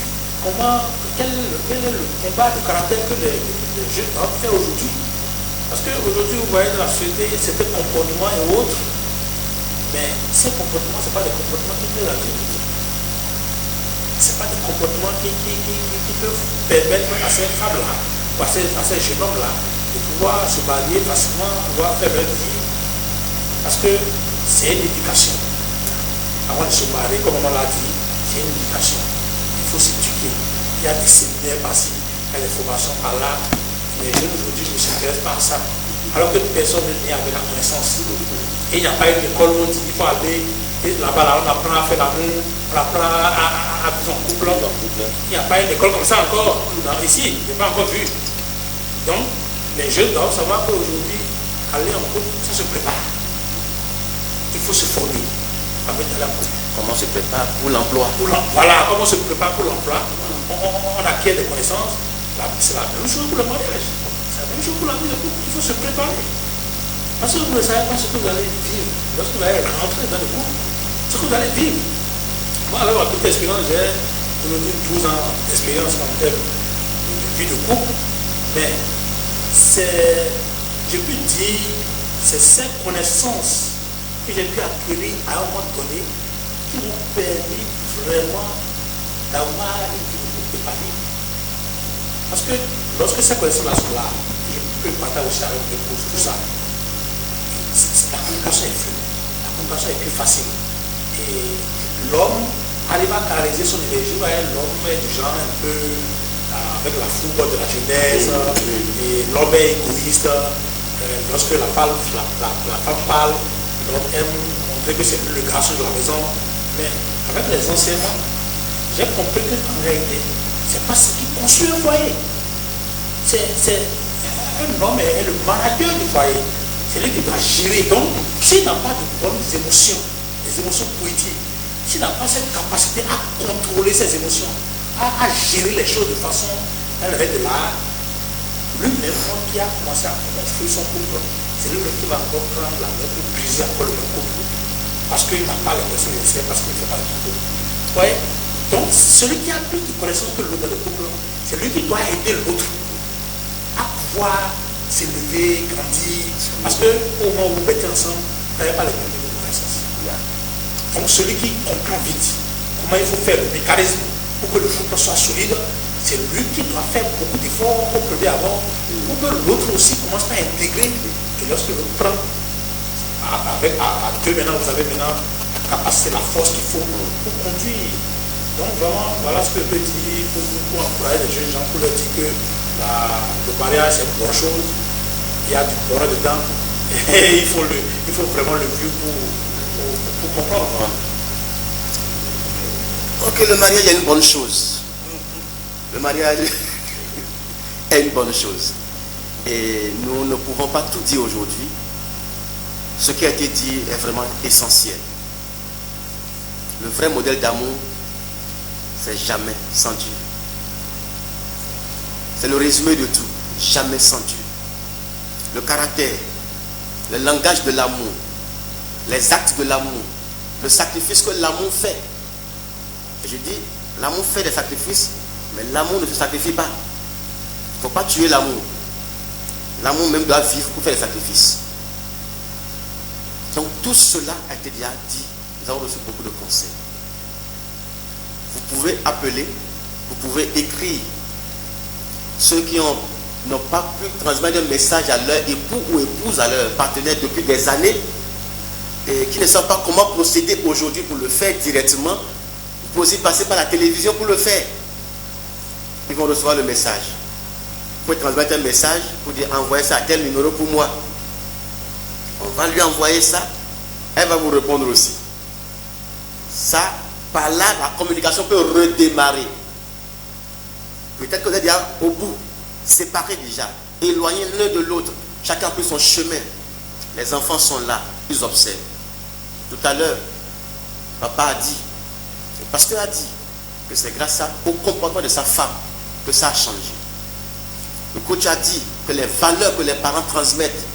Quel est le combat de caractère que les jeunes doivent faire aujourd'hui? Parce qu'aujourd'hui, vous voyez dans la société, certains comportements et autres, mais ces comportements, ce n'est pas des comportements qui plaisent à Dieu. Ce n'est pas des comportements qui peuvent permettre à ces femmes-là, ou à ces jeunes hommes-là, de pouvoir se marier facilement, de pouvoir faire leur vie. Parce que c'est une éducation. Avant de se marier, comme on l'a dit, c'est une éducation. Il faut s'éduquer. Il y a des séminaires par-ci, il y a des formations par-là. Les jeunes aujourd'hui ne s'intéressent pas à ça. Alors que personne n'est avec la connaissance. Et il n'y a pas une école où on dit qu'il faut aller. Et là-bas, on apprend à faire l'amour, on apprend à vivre en couple. Il n'y a pas une école comme ça encore. Ici, je n'ai pas encore vu. Donc, les jeunes doivent savoir qu'aujourd'hui, aller en couple, ça se prépare. Il faut se former avant d'aller en couple. Comment on se prépare pour l'emploi? Voilà, comment on se prépare pour l'emploi. On acquiert des connaissances. C'est la même chose pour le mariage. C'est la même chose pour la vie de couple. Il faut se préparer. Parce que vous ne savez pas ce que vous allez vivre. Lorsque vous allez rentrer dans le couple, ce que vous allez vivre. Moi, avec ma petite expérience, j'ai aujourd'hui 12 ans d'expérience en termes de vie de couple. Mais je peux dire c'est ces connaissances que j'ai pu acquérir à un moment donné qui m'ont permis vraiment d'avoir une vie beaucoup épanouie. Parce que lorsque ces connaissances-là sont là, je peux partager aussi avec mes causes, tout ça, la communication est fluide, la communication est plus facile. Et l'homme arrive à canaliser son énergie, l'homme est du genre un peu avec la fougue de la jeunesse, et l'homme est égoïste. Lorsque la femme parle, l'homme aime montrer que c'est le garçon de la maison. Mais avec les enseignements, j'ai compris qu'en réalité, ce n'est pas ce qui construit un foyer. C'est un homme est le manager du foyer. C'est lui qui doit gérer. Donc, s'il n'a pas de bonnes émotions, des émotions positives, s'il n'a pas cette capacité à contrôler ses émotions, à gérer les choses de façon à lever de l'art, lui-même qui a commencé à construire son couple, c'est lui-même qui va encore prendre la main pour briser encore le couple. Parce qu'il n'a pas l'impression de faire, parce qu'il ne fait pas le couple. Ouais. Donc, celui qui a plus de connaissances que l'autre dans le couple, c'est lui qui doit aider l'autre à pouvoir s'élever, grandir. Parce qu'au moment où vous mettez ensemble, vous n'avez pas les mêmes connaissances. Donc, celui qui comprend vite comment il faut faire le mécanisme pour que le couple soit solide, c'est lui qui doit faire beaucoup d'efforts au premier abord pour que l'autre aussi commence à intégrer. Et lorsque l'autre prend, à deux maintenant, vous avez maintenant la capacité, la force qu'il faut pour conduire. Donc vraiment, voilà ce que je peux dire pour encourager les jeunes gens, pour leur dire que le mariage c'est une bonne chose, il y a du bonheur dedans, et il faut vraiment le vivre pour comprendre. Ok, le mariage est une bonne chose. Le mariage est une bonne chose. Et nous ne pouvons pas tout dire aujourd'hui. Ce qui a été dit est vraiment essentiel. Le vrai modèle d'amour, c'est jamais sans Dieu. C'est le résumé de tout. Jamais sans Dieu. Le caractère, le langage de l'amour, les actes de l'amour, le sacrifice que l'amour fait. Et je dis, l'amour fait des sacrifices, mais l'amour ne se sacrifie pas. Il ne faut pas tuer l'amour. L'amour même doit vivre pour faire des sacrifices. Donc tout cela a été déjà dit. Nous avons reçu beaucoup de conseils. Vous pouvez appeler, vous pouvez écrire. Ceux qui n'ont pas pu transmettre un message à leur époux ou épouse, à leur partenaire depuis des années, et qui ne savent pas comment procéder aujourd'hui pour le faire directement, vous pouvez aussi passer par la télévision pour le faire. Ils vont recevoir le message. Vous pouvez transmettre un message pour dire envoyez ça à tel numéro pour moi. On va lui envoyer ça, elle va vous répondre aussi. Ça, par là, la communication peut redémarrer. Peut-être que vous êtes déjà au bout, séparés déjà, éloignés l'un de l'autre. Chacun a pris son chemin. Les enfants sont là, ils observent. Tout à l'heure, papa a dit, le pasteur a dit que c'est grâce au comportement de sa femme que ça a changé. Le coach a dit que les valeurs que les parents transmettent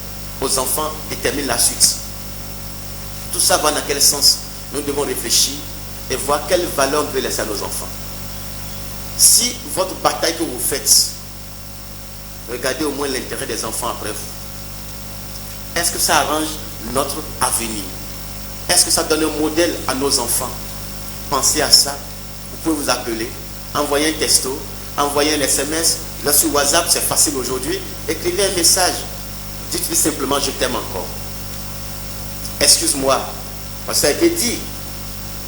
aux enfants déterminent la suite. Tout ça va dans quel sens? Nous devons réfléchir et voir quelles valeurs nous devons laisser à nos enfants. Si votre bataille que vous faites, regardez au moins l'intérêt des enfants après vous. Est-ce que ça arrange notre avenir? Est-ce que ça donne un modèle à nos enfants? Pensez à ça. Vous pouvez vous appeler, envoyer un texto, envoyer un SMS. Là sur WhatsApp, c'est facile aujourd'hui. Écrivez un message. Dites-lui simplement je t'aime encore. Excuse-moi. Parce que ça a été dit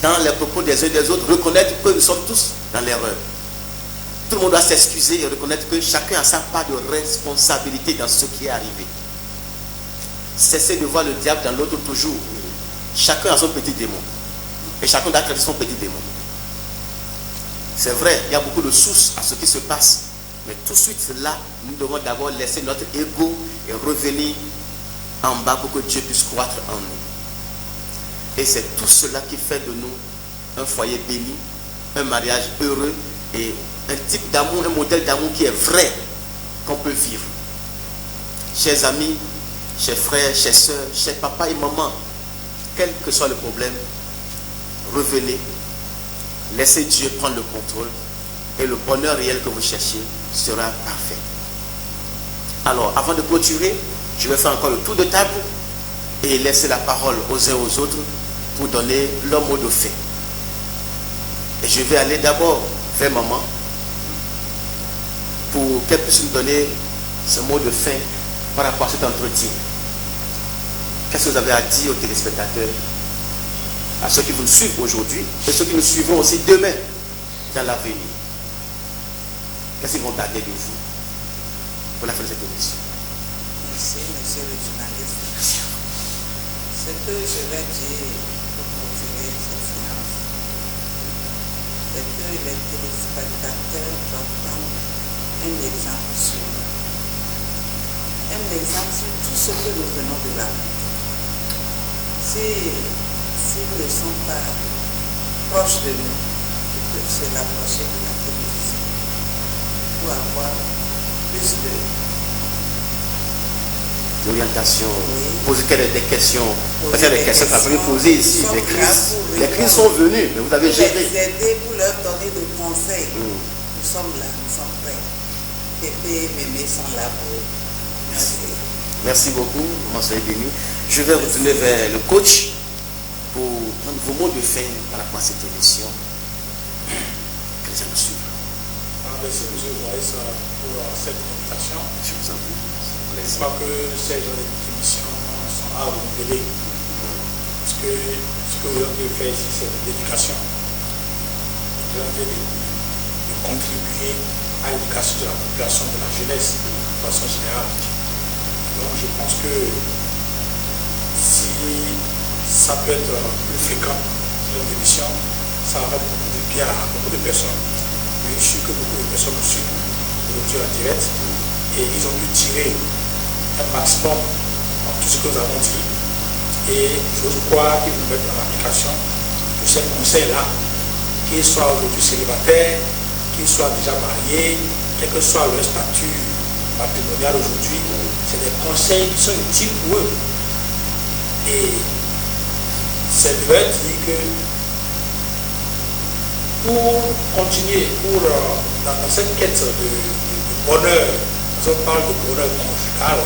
dans les propos des uns et des autres, reconnaître que nous sommes tous dans l'erreur. Tout le monde doit s'excuser et reconnaître que chacun a sa part de responsabilité dans ce qui est arrivé. Cessez de voir le diable dans l'autre toujours. Chacun a son petit démon. Et chacun doit traiter son petit démon. C'est vrai, il y a beaucoup de sources à ce qui se passe. Mais tout de suite là, nous devons d'abord laisser notre ego et revenir en bas pour que Dieu puisse croître en nous. Et c'est tout cela qui fait de nous un foyer béni, un mariage heureux et un type d'amour, un modèle d'amour qui est vrai, qu'on peut vivre. Chers amis, chers frères, chers soeurs, chers papas et mamans, quel que soit le problème, revenez, laissez Dieu prendre le contrôle et le bonheur réel que vous cherchez sera parfait. Alors, avant de clôturer, je vais faire encore le tour de table et laisser la parole aux uns aux autres pour donner leur mot de fin. Et je vais aller d'abord vers maman pour qu'elle puisse nous donner ce mot de fin par rapport à cet entretien. Qu'est-ce que vous avez à dire aux téléspectateurs, à ceux qui vous suivent aujourd'hui et ceux qui nous suivront aussi demain dans l'avenir? Qu'est-ce qu'ils vont garder de vous pour la fin de cette émission? Merci, monsieur le journaliste. Ce que je vais dire pour clôturer cette séance, c'est que les téléspectateurs doivent prendre un exemple sur nous. Un exemple sur tout ce que nous venons de raconter. Si nous ne sommes pas proches de nous, ils peuvent se rapprocher de la télévision pour avoir plus d'orientation, oui. Poser des questions. Parce qu'il y a des questions que vous avez posées ici. Les crises sont venues, mais vous avez géré. Les aider pour leur donner des conseils. Nous sommes là, nous sommes prêts. Pépé et Mémé sont là pour eux. Merci. Merci beaucoup, maman, soyez bénie. Je vais retourner vers le coach pour prendre vos mots de fin par rapport à cette émission. Que les gens nous suivent. Merci, monsieur le journaliste, pour cette invitation. Je vous en prie. Je crois que ces genres d'émissions sont à renouveler. Parce que ce que vous avez fait ici, c'est de l'éducation. Vous avez de contribuer à l'éducation de la population, de la jeunesse, de façon générale. Donc je pense que si ça peut être plus fréquent, ce genre d'émission, ça va faire beaucoup de bien à beaucoup de personnes. Je suis sûr que beaucoup de personnes nous suivent aujourd'hui en direct et ils ont dû tirer un maximum en tout ce que nous avons dit. Et je crois qu'ils vont mettre en application tous ces conseils-là, qu'ils soient aujourd'hui célibataires, qu'ils soient déjà mariés, quel que soit leur statut matrimonial aujourd'hui, c'est des conseils qui sont utiles pour eux. Et c'est de leur dire que pour continuer, dans cette quête de bonheur, parce qu'on parle de bonheur conjugal,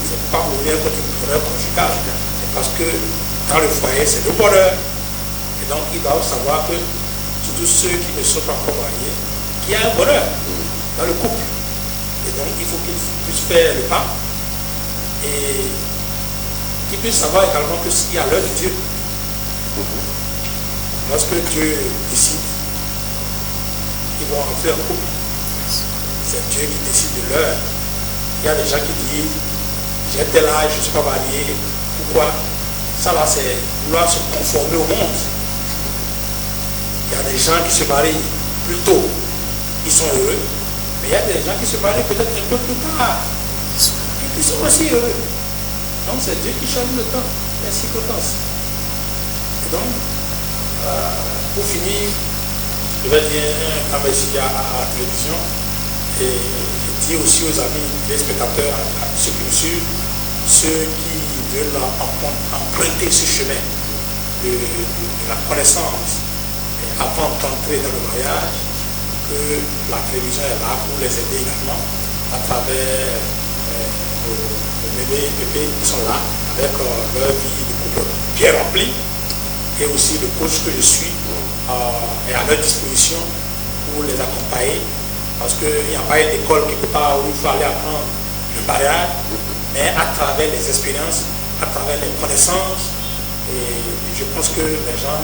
c'est pas pour rien que du bonheur conjugal, c'est parce que dans le foyer, c'est le bonheur. Et donc, ils doivent savoir que, surtout ceux qui ne sont pas encore mariés, qu'il y a un bonheur dans le couple. Et donc, il faut qu'ils puissent faire le pas et qu'ils puissent savoir également que s'il y a l'heure de Dieu, lorsque Dieu décide, ils vont entrer en couple. C'est Dieu qui décide de l'heure. Il y a des gens qui disent, j'ai tel âge, je ne suis pas marié. Pourquoi? Ça là, c'est vouloir se conformer au monde. Il y a des gens qui se marient plus tôt, ils sont heureux. Mais il y a des gens qui se marient peut-être un peu plus tard. Et qui sont aussi heureux. Donc c'est Dieu qui change le temps, les circonstances. Et donc, pour finir, je vais dire un merci à la télévision et dire aussi aux amis, les spectateurs, à ceux qui nous suivent, ceux qui veulent emprunter ce chemin de la connaissance avant d'entrer dans le mariage, que la télévision est là pour les aider également à travers le bébé et Pépé qui sont là avec leur vie de couple bien remplie, et aussi le coach que je suis est à leur disposition pour les accompagner, parce qu'il n'y a pas une école quelque part où il faut aller apprendre le mariage, mais à travers les expériences, à travers les connaissances, et je pense que les gens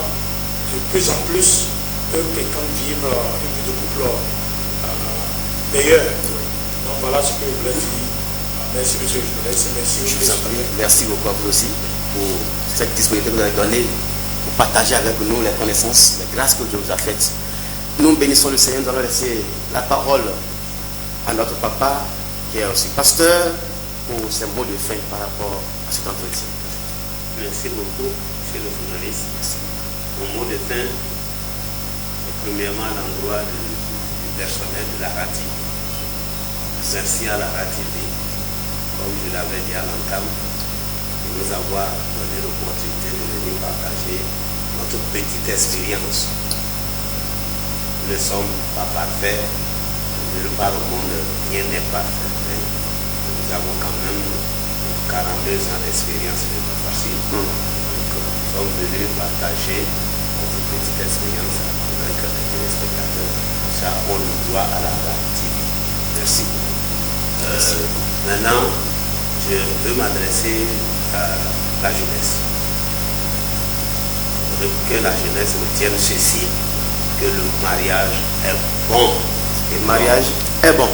de plus en plus peuvent prétendre vivre une vie de couple meilleure. Donc voilà ce que je voulais dire. Merci monsieur le journaliste, merci. Je vous en prie. Merci beaucoup à vous aussi pour cette disponibilité que vous avez donnée pour partager avec nous les connaissances, les grâces que Dieu vous a faites. Nous bénissons le Seigneur, nous allons laisser la parole à notre papa, qui est aussi pasteur, pour ses mots de fin par rapport à cet entretien. Merci beaucoup, monsieur le journaliste. Mon mot de fin est premièrement à l'endroit du personnel de la RATI. Merci à la RATI, comme je l'avais dit à l'entame, de nous avoir donné l'opportunité de venir partager notre petite expérience. Nous ne sommes pas parfaits, nulle part au monde, rien n'est parfait. Mais nous avons quand même 42 ans d'expérience, ce n'est pas facile. Donc, nous sommes venus partager notre petite expérience avec les téléspectateurs. Ça, on le doit à la TV. Merci. Maintenant, je veux m'adresser à la jeunesse. Que la jeunesse retienne ceci, que le mariage est bon. Le mariage est bon.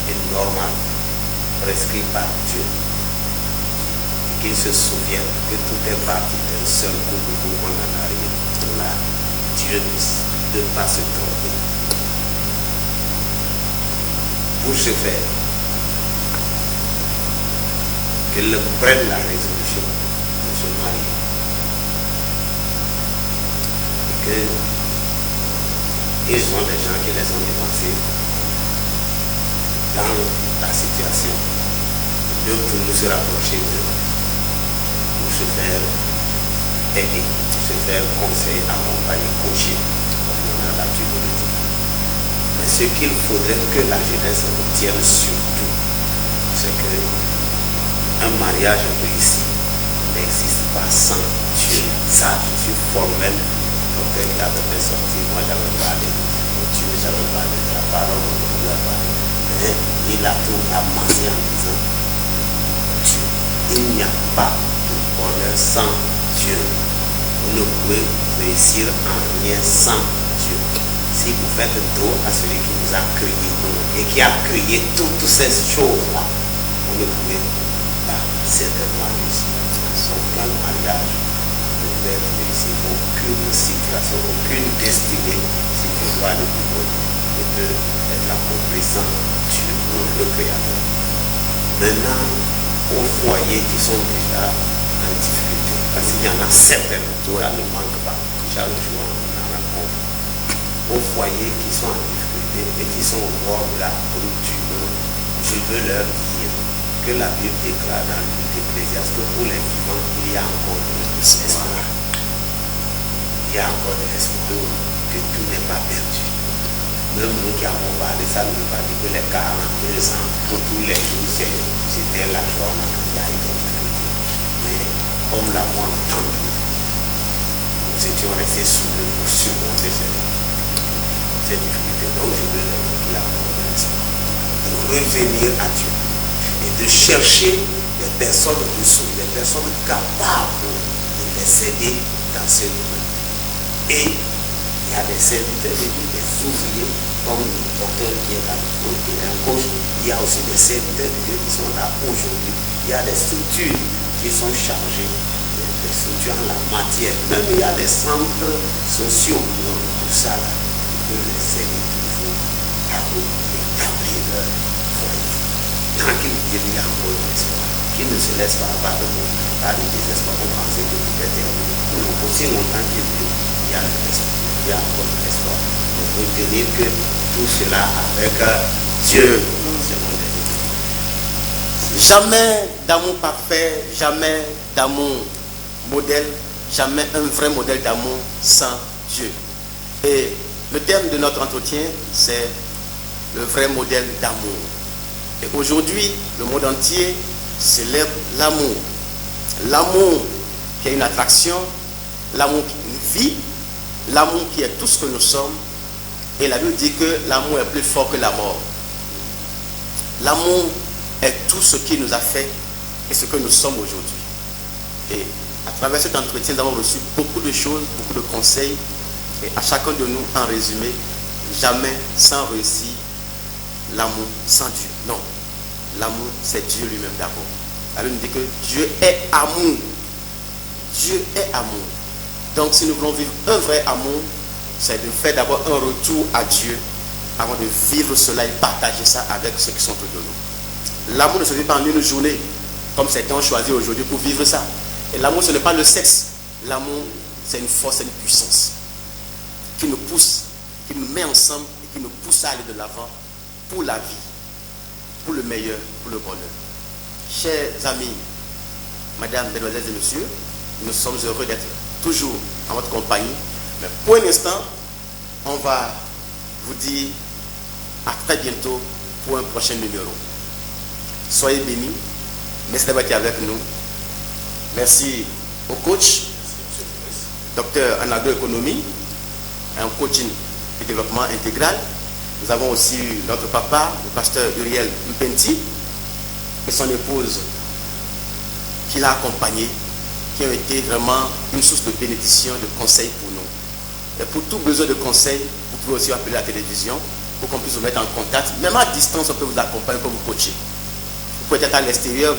Et normal, prescrit par Dieu. Et qu'ils se souviennent que tout est parti d'un seul couple pour qu'on en arrive là. Dieu ne peut pas se tromper. Pour ce faire, qu'ils prennent la résolution de se marier. Et qu'ils ont des gens qui les ont dépensés dans la situation. Ils peuvent toujours se rapprocher d'eux pour se faire aider, pour se faire conseiller, accompagner, coacher, comme on a l'habitude de le dire. Mais ce qu'il faudrait que la jeunesse retienne surtout, c'est qu'un mariage réussi n'existe pas sans Dieu. Ça, je suis formel. Donc, il avait fait sortir, moi j'avais parlé de Dieu, j'avais parlé de la parole, on a parlé. Mais il a tout amassé en disant Dieu. Il n'y a pas de bonheur sans Dieu. Vous ne pouvez réussir en rien sans Dieu. Si vous faites dos à celui qui vous a créé et qui a créé toutes ces choses-là, vous ne pouvez pas certainement réussir. Aucun mariage ne peut être réussi, aucune situation, aucune destinée, si tu dois le pouvoir, ne peut être accomplie sans Dieu, le Créateur. Maintenant, aux foyers qui sont déjà en difficulté, parce qu'il y en a certainement, ça ne manque pas, chaque jour on en rencontre, aux foyers qui sont en difficulté et qui sont au bord de la rupture, je veux leur dire que la Bible déclare dans le livre d'Ecclésiaste que pour les vivants, il y a encore de l'espoir. Il y a encore de l'espoir, que tout n'est pas perdu. Même nous qui avons parlé, ça ne veut pas dire que les 42 ans, pour tous les jours, c'était la journée qu'il y a eu des difficultés. Mais comme l'avons entendu, nous étions restés sous le pour surmonter ces difficultés. Donc je veux leur dire qu'il y a encore de l'espoir. Pour revenir à Dieu. Et de chercher des personnes ressources, des personnes capables de les aider dans ce domaine. Et il y a des serviteurs de Dieu, des ouvriers, comme le docteur qui est là, qui est un coach. Il y a aussi des serviteurs de Dieu qui sont là aujourd'hui. Il y a des structures qui sont chargées, des structures en la matière. Même il y a des centres sociaux. Donc, tout ça là, qui peuvent les aider toujours à établir leur foyer. Tant qu'il y a encore de l'espoir, qu'il ne se laisse pas abattre par le désespoir pour penser que tout est terminé. Donc, aussi longtemps qu'il y a de l'espoir, il y a encore de l'espoir. Il faut retenir que tout cela avec Dieu, c'est mon dernier. Jamais d'amour parfait, jamais d'amour modèle, jamais un vrai modèle d'amour sans Dieu. Et le thème de notre entretien, c'est le vrai modèle d'amour. Et aujourd'hui, le monde entier célèbre l'amour. L'amour qui est une attraction, l'amour qui est une vie, l'amour qui est tout ce que nous sommes. Et la Bible dit que l'amour est plus fort que la mort. L'amour est tout ce qui nous a fait et ce que nous sommes aujourd'hui. Et à travers cet entretien, nous avons reçu beaucoup de choses, beaucoup de conseils. Et à chacun de nous, en résumé, jamais sans réussir l'amour sans Dieu. Non. L'amour, c'est Dieu lui-même d'abord. La Bible nous dit que Dieu est amour. Dieu est amour. Donc si nous voulons vivre un vrai amour, c'est de faire d'abord un retour à Dieu avant de vivre cela et partager ça avec ceux qui sont autour de nous. L'amour ne se vit pas en une journée, comme certains ont choisi aujourd'hui pour vivre ça. Et l'amour, ce n'est pas le sexe. L'amour, c'est une force, c'est une puissance qui nous pousse, qui nous met ensemble et qui nous pousse à aller de l'avant pour la vie, pour le meilleur, pour le bonheur. Chers amis, mesdames, mesdemoiselles et messieurs, nous sommes heureux d'être toujours en votre compagnie. Mais pour un instant, on va vous dire à très bientôt pour un prochain numéro. Soyez bénis. Merci d'avoir été avec nous. Merci au coach, docteur en agroéconomie, un coaching et développement intégral. Nous avons aussi notre papa, le pasteur Uriel Mpenti, et son épouse qui l'a accompagné, qui ont été vraiment une source de bénédiction, de conseils pour nous. Et pour tout besoin de conseils, vous pouvez aussi appeler la télévision pour qu'on puisse vous mettre en contact. Même à distance, on peut vous accompagner, on peut vous coacher. Vous pouvez être à l'extérieur,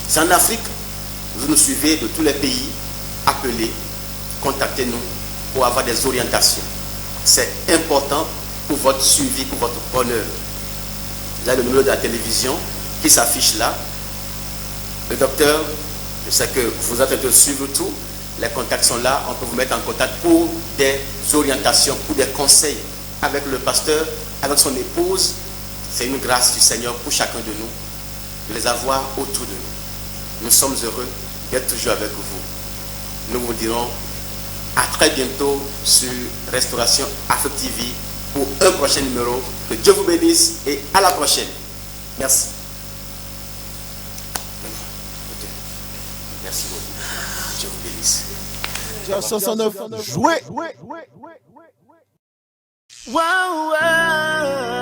c'est en Afrique, vous nous suivez de tous les pays, appelez, contactez-nous pour avoir des orientations. C'est important pour votre suivi, pour votre bonheur. Vous avez le numéro de la télévision qui s'affiche là. Le docteur, je sais que vous êtes en train de suivre tout. Les contacts sont là. On peut vous mettre en contact pour des orientations, pour des conseils avec le pasteur, avec son épouse. C'est une grâce du Seigneur pour chacun de nous de les avoir autour de nous. Nous sommes heureux d'être toujours avec vous. Nous vous dirons à très bientôt sur Restauration Afrique TV pour un prochain numéro. Que Dieu vous bénisse et à la prochaine. Merci. Merci beaucoup. Dieu vous bénisse. J'ai 69 joué. Wow, wow.